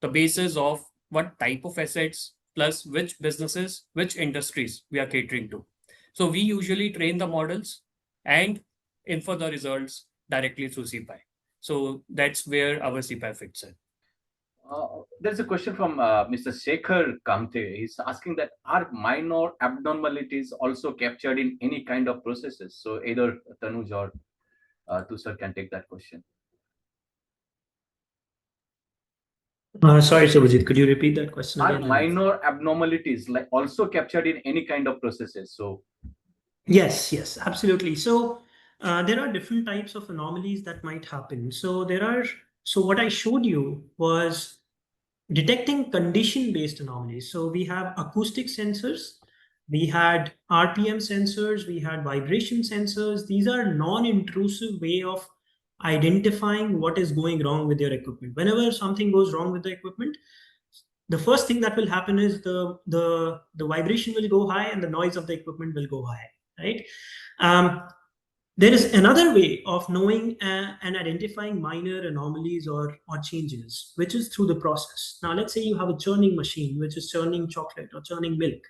the basis of what type of assets plus which businesses, which industries we are catering to. So we usually train the models and infer the results directly through CPI. So that's where our CPI fits in. There's a question from Mr. Shekhar Kamte. He's asking that are minor abnormalities also captured in any kind of processes? So either Tanuj or Tushar can take that question. Sorry, Subhajit, could you repeat that question again? Are minor abnormalities like also captured in any kind of processes? So yes, absolutely. So there are different types of anomalies that might happen. So what I showed you was detecting condition-based anomalies. So we have acoustic sensors, we had RPM sensors, we had vibration sensors. These are non-intrusive way of identifying what is going wrong with your equipment. Whenever something goes wrong with the equipment, the first thing that will happen is the vibration will go high and the noise of the equipment will go high, right? There is another way of knowing and identifying minor anomalies or changes, which is through the process. Now, let's say you have a churning machine, which is churning chocolate or churning milk,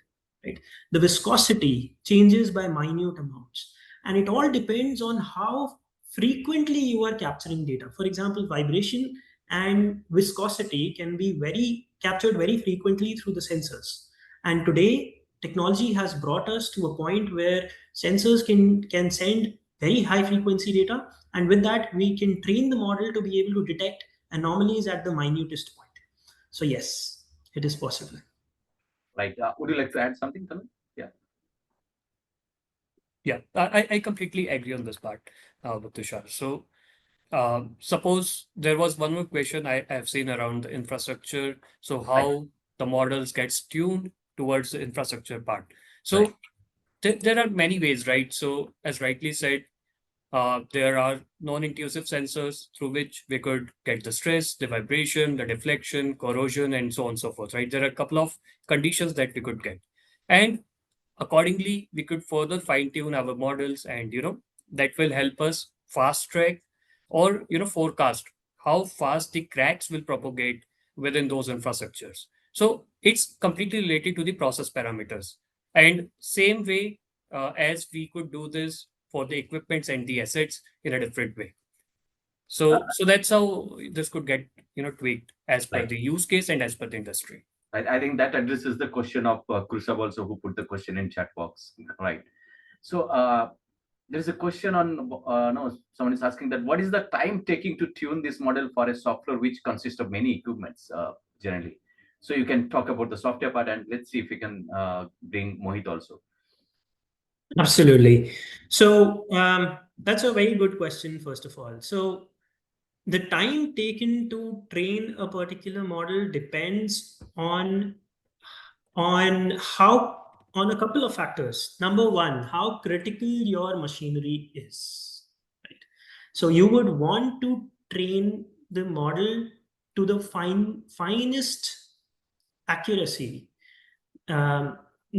right? The viscosity changes by minute amounts, and it all depends on how frequently you are capturing data. For example, vibration and viscosity can be very captured very frequently through the sensors. And today, technology has brought us to a point where sensors can send very high frequency data, and with that we can train the model to be able to detect anomalies at the minutest point. So yes, it is possible. Right. Would you like to add something, Tanvi? Yeah. Yeah, I completely agree on this part, with Tushar. So, suppose there was one more question I have seen around the infrastructure. So, Right. how the models gets tuned towards the infrastructure part. So, Right. there are many ways, right? So, as rightly said, there are non-intrusive sensors through which we could get the stress, the vibration, the deflection, corrosion, and so on and so forth, right? There are a couple of conditions that we could get. And accordingly, we could further fine-tune our models, and that will help us fast track or forecast how fast the cracks will propagate within those infrastructures. So it's completely related to the process parameters. And same way, as we could do this for the equipments and the assets in a different way. So that's how this could get tweaked as per Right. the use case and as per the industry. I think that addresses the question of Krushav also, who put the question in chat box. Right. So there is a question on no, someone is asking that what is the time taking to tune this model for a software which consists of many equipments generally. So you can talk about the software part, and let's see if we can bring Mohit also. Absolutely. So that's a very good question, first of all. So the time taken to train a particular model depends on how on a couple of factors. Number one, how critical your machinery is. Right. So you would want to train the model to the finest accuracy, um,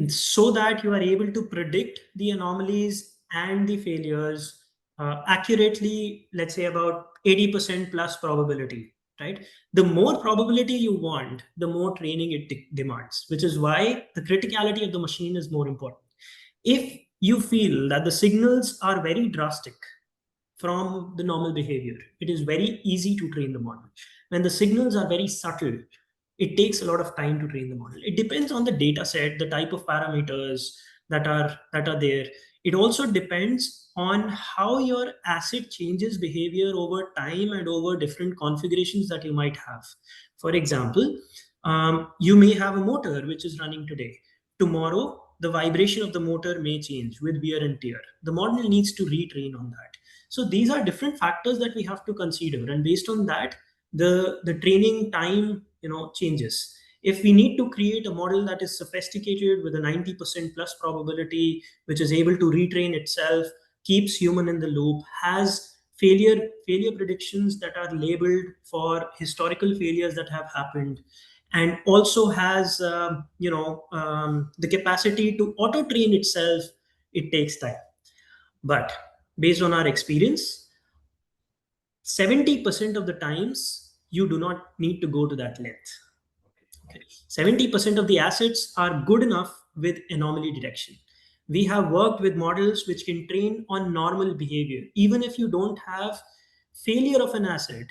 so that you are able to predict the anomalies and the failures accurately, let's say about 80% plus probability, right? The more probability you want, the more training it demands, which is why the criticality of the machine is more important. If you feel that the signals are very drastic from the normal behavior, it is very easy to train the model. When the signals are very subtle, it takes a lot of time to train the model. It depends on the data set, the type of parameters that are there. It also depends on how your asset changes behavior over time and over different configurations that you might have. For example, you may have a motor which is running today. Tomorrow, the vibration of the motor may change with wear and tear. The model needs to retrain on that. So these are different factors that we have to consider, and based on that, the training time changes. If we need to create a model that is sophisticated with a 90% plus probability, which is able to retrain itself, keeps human in the loop, has failure predictions that are labeled for historical failures that have happened, and also has the capacity to auto train itself, it takes time. But based on our experience, 70% of the times you do not need to go to that length. Okay. 70% of the assets are good enough with anomaly detection. We have worked with models which can train on normal behavior. Even if you don't have failure of an asset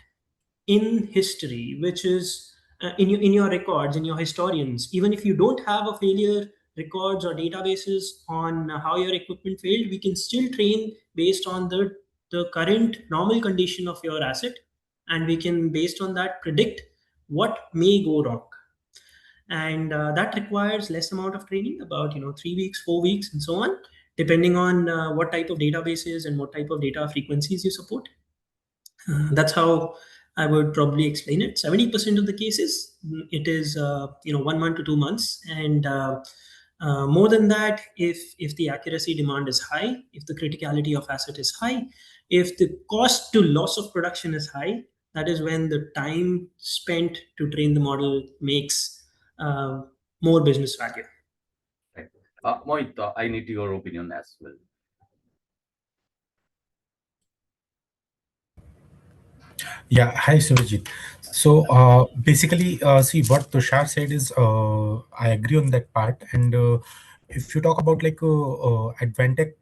in history, which is in your records, in your historians, even if you don't have a failure records or databases on how your equipment failed, we can still train based on the current normal condition of your asset, and we can, based on that, predict what may go wrong. And that requires less amount of training, about 3 weeks, 4 weeks, and so on, depending on what type of databases and what type of data frequencies you support. That's how I would probably explain it. 70% of the cases, it is 1 month to 2 months, and more than that, if the accuracy demand is high, if the criticality of asset is high, if the cost to loss of production is high, that is when the time spent to train the model makes more business value. Right. Mohit, I need your opinion as well. Yeah, hi Surajit. So basically, see what Tushar said is I agree on that part. And if you talk about like Advantech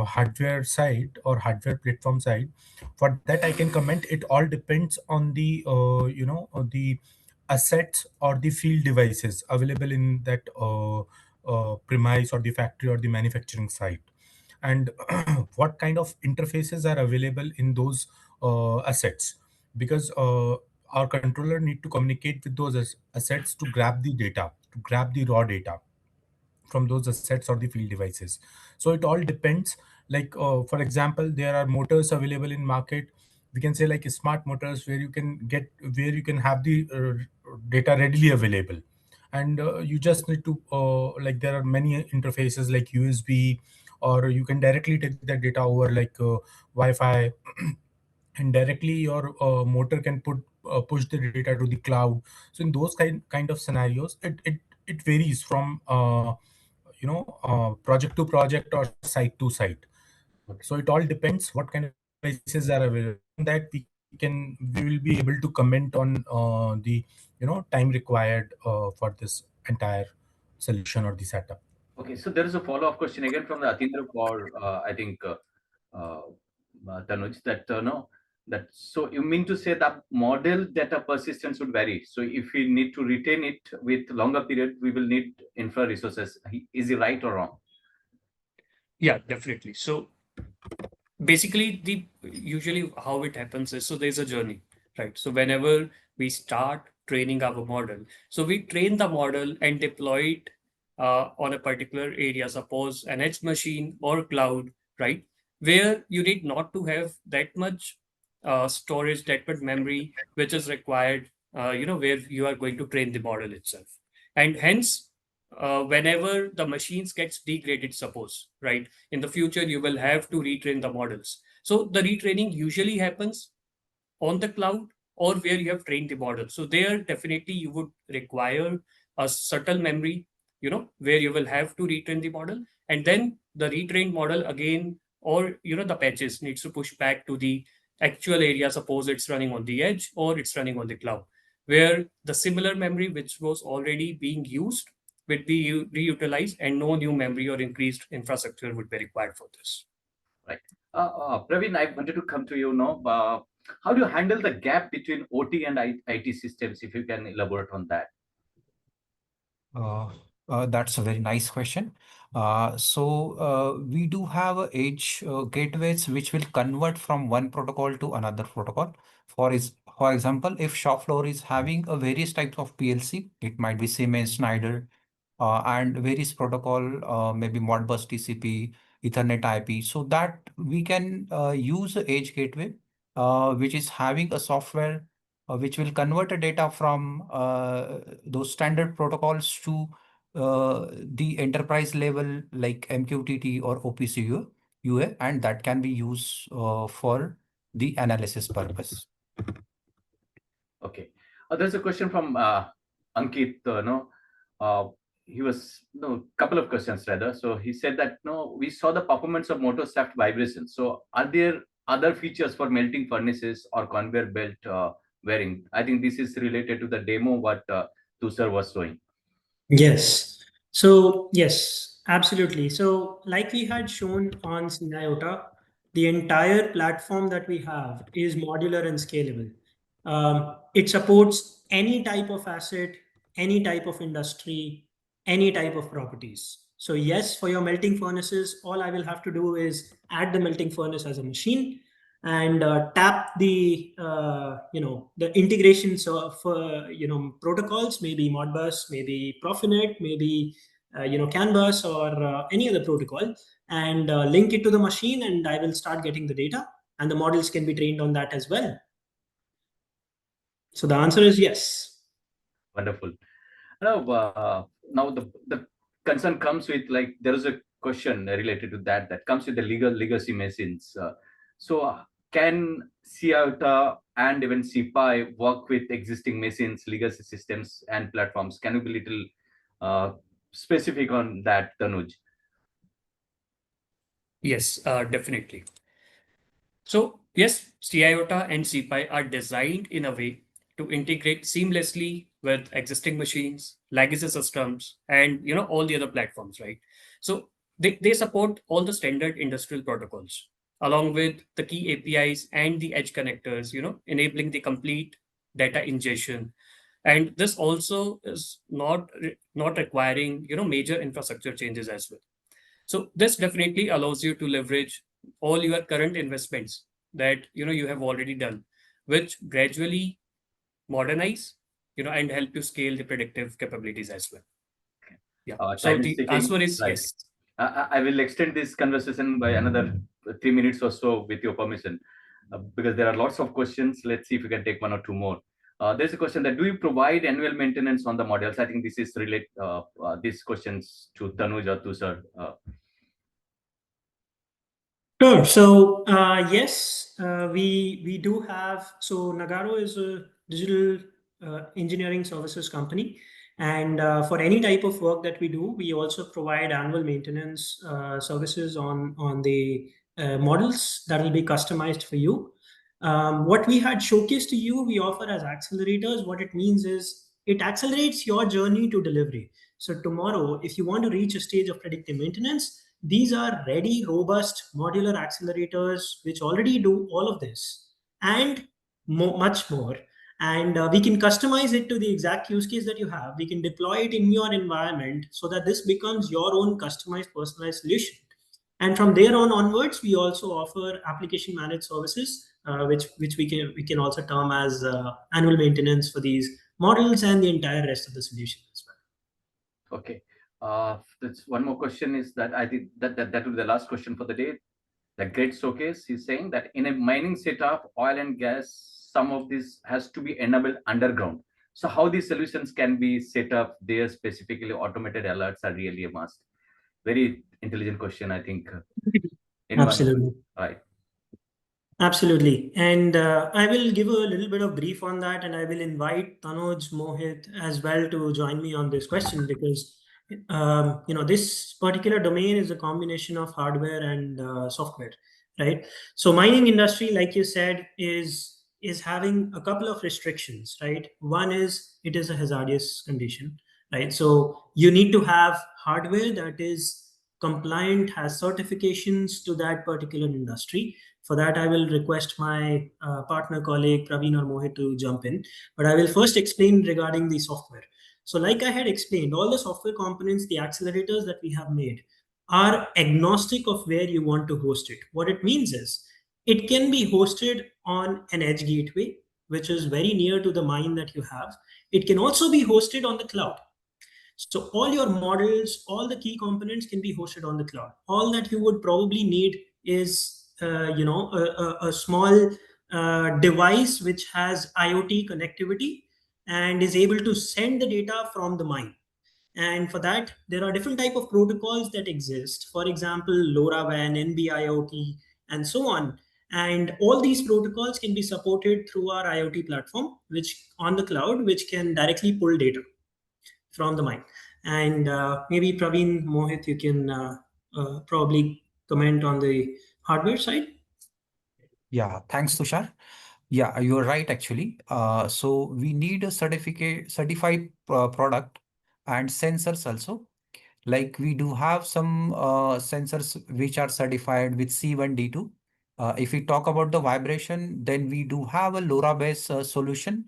hardware side or hardware platform side, for that I can comment. It all depends on the the assets or the field devices available in that premise or the factory or the manufacturing site, and what kind of interfaces are available in those assets, because our controller need to communicate with those assets to grab the data, to grab the raw data from those assets or the field devices. So it all depends. Like for example, there are motors available in market. We can say like smart motors where you can get, where you can have the data readily available, and you just need to like there are many interfaces like USB, or you can directly take that data over like Wi-Fi, and directly your motor can push the data to the cloud. So in those kind of scenarios, it varies from project to project or site to site. So it all depends what kind of devices are available. Based on that, we will be able to comment on the time required for this entire solution or the setup. Okay, so there is a follow-up question again from the Atindra for I think uh, Tanuj, that no, that so you mean to say that model data persistence would vary. So if we need to retain it with longer period, we will need infra resources. Is he right or wrong? Yeah, definitely. So basically, the usually how it happens is, so there's a journey, right? So whenever we start training our model, so we train the model and deploy it on a particular area, suppose an edge machine or cloud, right? Where you need not to have that much storage, that much memory, which is required, where you are going to train the model itself. And hence, whenever the machines gets degraded, suppose, right? In the future, you will have to retrain the models. So the retraining usually happens on the cloud or where you have trained the model. So there definitely you would require a subtle memory, where you will have to retrain the model. And then the retrained model again, or the patches needs to push back to the actual area. Suppose it's running on the edge or it's running on the cloud, where the similar memory which was already being used would be reutilized and no new memory or increased infrastructure would be required for this. Right. Praveen, I wanted to come to you now. How do you handle the gap between OT and IT systems? If you can elaborate on that. Uh, that's a very nice question. We do have edge gateways which will convert from one protocol to another protocol. For example, if shop floor is having a various types of PLC, it might be Siemens, Schneider, and various protocol, maybe Modbus TCP, Ethernet IP, so that we can use the edge gateway, which is having a software which will convert the data from those standard protocols to the enterprise level like MQTT or OPC UA, and that can be used for the analysis purpose. Okay. There's a question from Ankit. No, uh, he was no couple of questions rather. So he said that no, we saw the performance of motor shaft vibration. So are there other features for melting furnaces or conveyor belt wearing? I think this is related to the demo what Tusar was showing. Yes. So, yes, absolutely. So, like we had shown on Sinayota, the entire platform that we have is modular and scalable. It supports any type of asset, any type of industry, any type of properties. So, yes, for your melting furnaces, all I will have to do is add the melting furnace as a machine and tap the integrations of protocols, maybe Modbus, maybe Profinet, maybe CAN bus or any other protocol, and link it to the machine, and I will start getting the data, and the models can be trained on that as well. So the answer is yes. Wonderful. Now the concern comes with like there is a question related to that that comes with the legacy machines. Can Ciata and even CPI work with existing machines, legacy systems, and platforms? Can you be little uh, specific on that, Tanuj? Yes, definitely. So Yes, CIOTA and CPI are designed in a way to integrate seamlessly with existing machines, legacy systems, and all the other platforms, right? So they support all the standard industrial protocols along with the key APIs and the edge connectors, enabling the complete data ingestion. And this also is not requiring major infrastructure changes as well. So this definitely allows you to leverage all your current investments that you have already done, which gradually modernize, and help you scale the predictive capabilities as well. Yeah. So Time is the ticking. answer is Right. yes. I will extend this conversation by another 3 minutes or so with your permission, because there are lots of questions. Let's see if we can take one or two more. There's a question that do you provide annual maintenance on the models? I think this is relate these questions to Tanuj or to sir. Sure. So yes, we do have. So Nagarro is a digital engineering services company, and for any type of work that we do, we also provide annual maintenance services on the models that will be customized for you. What we had showcased to you, we offer as accelerators. What it means is it accelerates your journey to delivery. So tomorrow, if you want to reach a stage of predictive maintenance, these are ready, robust modular accelerators which already do all of this and much more. And we can customize it to the exact use case that you have. We can deploy it in your environment so that this becomes your own customized, personalized solution. And from there on onwards, we also offer application managed services, which we can also term as annual maintenance for these models and the entire rest of the solution as well. Okay. That's one more question is that I think that will be the last question for the day. The great showcase is saying that in a mining setup, oil and gas, some of this has to be enabled underground. So how these solutions can be set up there, specifically automated alerts are really a must. Very intelligent question, I think. Anyone? Absolutely. Right. Absolutely. And I will give a little bit of brief on that, and I will invite Tanuj, Mohit as well to join me on this question because this particular domain is a combination of hardware and software, right? So mining industry, like you said, is having a couple of restrictions, right? One is it is a hazardous condition, right? So you need to have hardware that is compliant, has certifications to that particular industry. For that, I will request my partner colleague Praveen or Mohit to jump in. But I will first explain regarding the software. So, like I had explained, all the software components, the accelerators that we have made, are agnostic of where you want to host it. What it means is it can be hosted on an edge gateway, which is very near to the mine that you have. It can also be hosted on the cloud. So all your models, all the key components can be hosted on the cloud. All that you would probably need is, a small device which has IoT connectivity and is able to send the data from the mine. And for that, there are different type of protocols that exist. For example, LoRaWAN, NB-IoT, and so on. And all these protocols can be supported through our IoT platform, which on the cloud, which can directly pull data from the mind. And maybe Praveen, Mohit, you can probably comment on the hardware side. Yeah, thanks, Tushar. Yeah, you're right, actually. So we need a certified product and sensors also. Like we do have some sensors which are certified with C1D2. If we talk about the vibration, then we do have a LoRa-based solution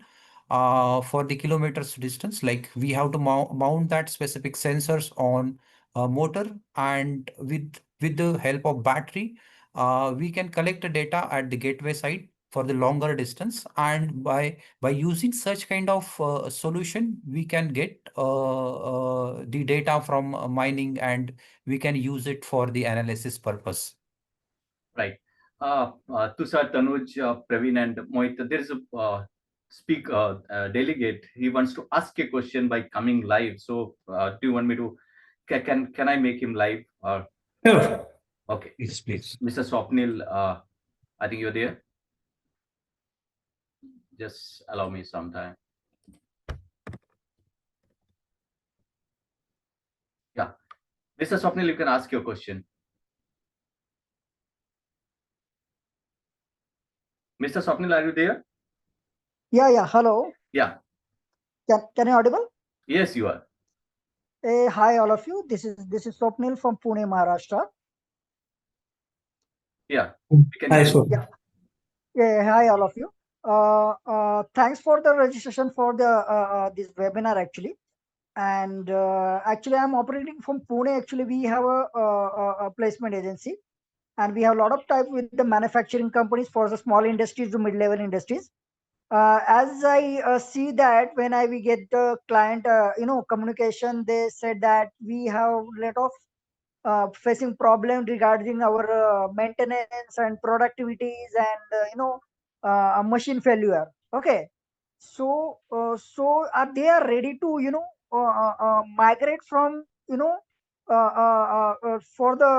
for the kilometers distance. Like we have to mount that specific sensors on a motor, and with the help of battery, we can collect the data at the gateway side for the longer distance. And by using such kind of solution, we can get the data from mining, and we can use it for the analysis purpose. Right. Tushar, Tanuj, Praveen, and Mohit, there is a delegate. He wants to ask a question by coming live. So, do you want me to? Can I make him live? Sure. Okay, Yes, please. Mr. Swapnil, I think you're there. Just allow me some time. Yeah, Mr. Swapnil, you can ask your question. Mr. Swapnil, are you there? Yeah. Hello. Yeah. Can you audible? Yes, you are. Hi, all of you. This is Swapnil from Pune, Maharashtra. Yeah. We can Hi, hear you. so Yeah. Hi, all of you. Thanks for the registration for the this webinar actually. And actually, I'm operating from Pune. Actually, we have a placement agency, and we have a lot of type with the manufacturing companies for the small industries to mid-level industries. As I see that when we get the client, communication, they said that we have lot of facing problem regarding our maintenance and productivities and machine failure. Okay, so they are ready to migrate from for the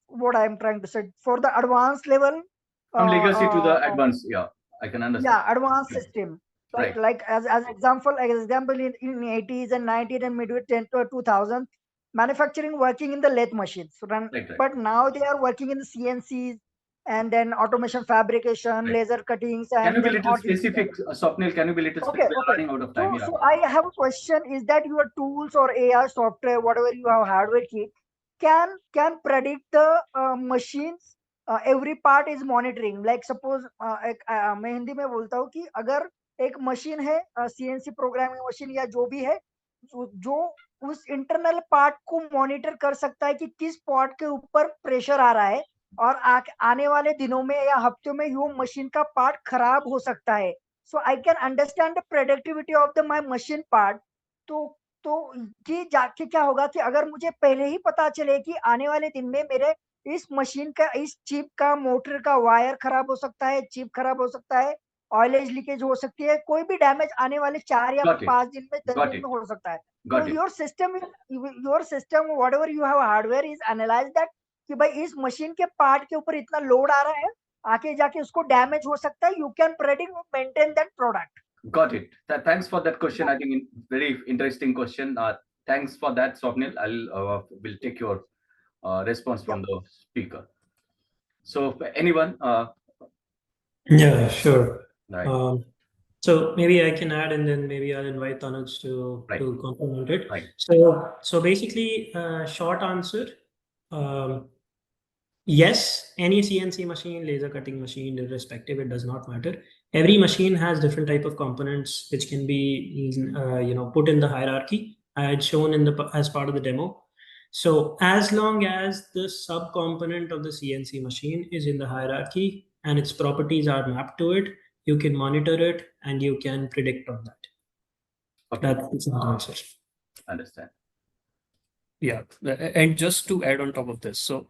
what I am trying to say for the advanced level. From legacy to the Uh, uh, advanced. Yeah, I can understand. yeah, advanced Yeah. system, Right. like as example in 80s and 90s and midway 10 to 2000 manufacturing working in the lathe machines, Right. Right. but now they are working in the CNCs and then automation, fabrication, Right. laser cuttings, Can you and be then little automation. specific, Swapnil? Can you be little Okay, specific? We are okay. running out of So, time. Yeah. so I have a question: is that your tools or AI software, whatever you have hardware kit, can predict the machines? Every part is monitoring. Like suppose मैं हिंदी में बोलता हूँ कि अगर एक machine है CNC programming machine या जो भी है जो उस इंटरनल पार्ट को मॉनिटर कर सकता है कि किस पार्ट के ऊपर प्रेशर आ रहा है और आने वाले दिनों में या हफ्तों में वो मशीन का पार्ट खराब हो सकता है. So I can understand the productivity of the my machine part. तो ये जाके क्या होगा कि अगर मुझे पहले ही पता चले कि आने वाले दिन में मेरे इस मशीन का, इस चिप का, मोटर का वायर खराब हो सकता है, चिप खराब हो सकता है, ऑयलेज लीकेज हो सकती है, कोई भी डैमेज आने वाले 4 या Got it. 5 दिन में, 10 Got दिन it. में हो सकता है. तो Got it. your system whatever you have hardware is analyze that कि भाई इस मशीन के पार्ट के ऊपर इतना लोड आ रहा है, आके जाके उसको डैमेज हो सकता है. You can predict, maintain that product. Got it. Thanks for that question. I think very interesting question. Thanks for that, Swapnil. Will take your response from the speaker. So anyone? Yeah, sure. Right. So maybe I can add, and then maybe I'll invite Tanuj Right. to complement it. Right. So basically, short answer, yes, any CNC machine, laser cutting machine, irrespective, it does not matter. Every machine has different type of components which can be put in the hierarchy. I had shown in the as part of the demo. So as long as the subcomponent of the CNC machine is in the hierarchy and its properties are mapped to it, you can monitor it and you can predict on that. Okay. That's the answer. Understand. yeah, and just to add on top of this, so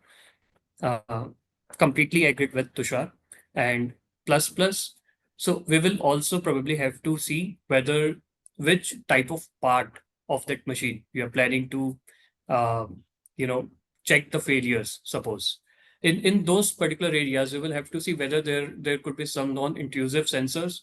completely agreed with Tushar and plus. So we will also probably have to see whether which type of part of that machine we are planning to, you know, check the failures. Suppose in those particular areas, we will have to see whether there could be some non-intrusive sensors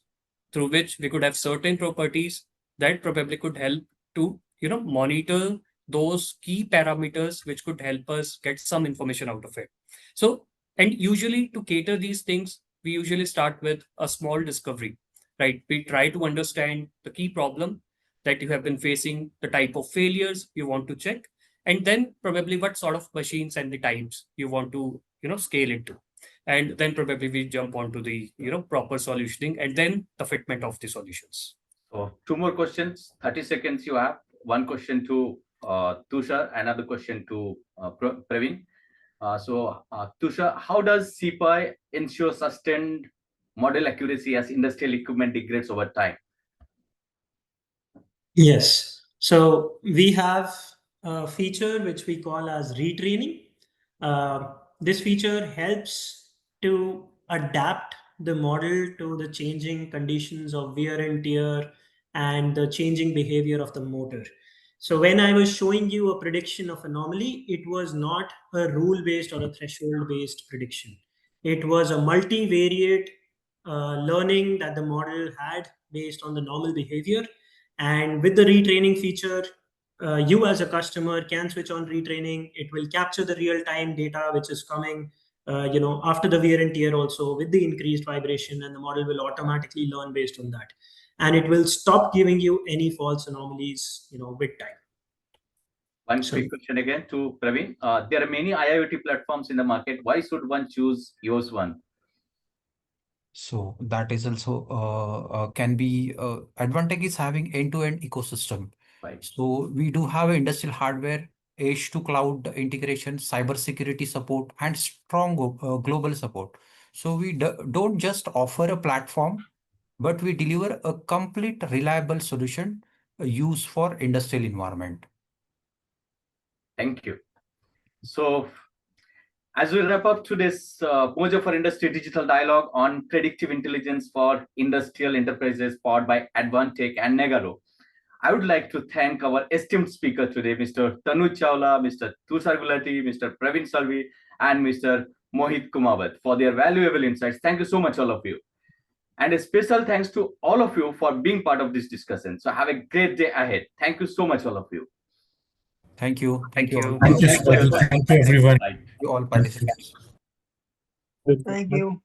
through which we could have certain properties that probably could help to monitor those key parameters which could help us get some information out of it. So, and usually to cater these things, we usually start with a small discovery, right? We try to understand the key problem that you have been facing, the type of failures you want to check, and then probably what sort of machines and the types you want to, scale into. And then probably we jump onto the, proper solutioning and then the fitment of the solutions. So two more questions. 30 seconds you have. One question to Tushar, another question to Praveen. Tushar, how does CPI ensure sustained model accuracy as industrial equipment degrades over time? Yes. So we have a feature which we call as retraining. This feature helps to adapt the model to the changing conditions of wear and tear and the changing behavior of the motor. So when I was showing you a prediction of anomaly, it was not a rule-based or a threshold-based prediction. It was a multivariate learning that the model had based on the normal behavior. And with the retraining feature, you as a customer can switch on retraining. It will capture the real-time data which is coming after the wear and tear also with the increased vibration, and the model will automatically learn based on that. And it will stop giving you any false anomalies, with time. One So- quick question again to Praveen. There are many IoT platforms in the market. Why should one choose yours one? So that is also can be Advantech is having end-to-end ecosystem. Right. So we do have industrial hardware, edge to cloud integration, cybersecurity support, and strong global support. So we don't just offer a platform, but we deliver a complete, reliable solution used for industrial environment. Thank you. So, as we wrap up today's Mojo for Industry digital dialogue on predictive intelligence for industrial enterprises powered by Advantech and Nagarro, I would like to thank our esteemed speaker today, Mr. Tanu Chawla, Mr. Tushar Gulati, Mr. Praveen Salvi, and Mr. Mohit Kumawat for their valuable insights. Thank you so much, all of you. And a special thanks to all of you for being part of this discussion. So have a great day ahead. Thank you so much, all of you. Thank you. Thank you. all. Thank you, Thank you, Swati. everyone. Thank you, everyone. Right. You all participants. Thank you.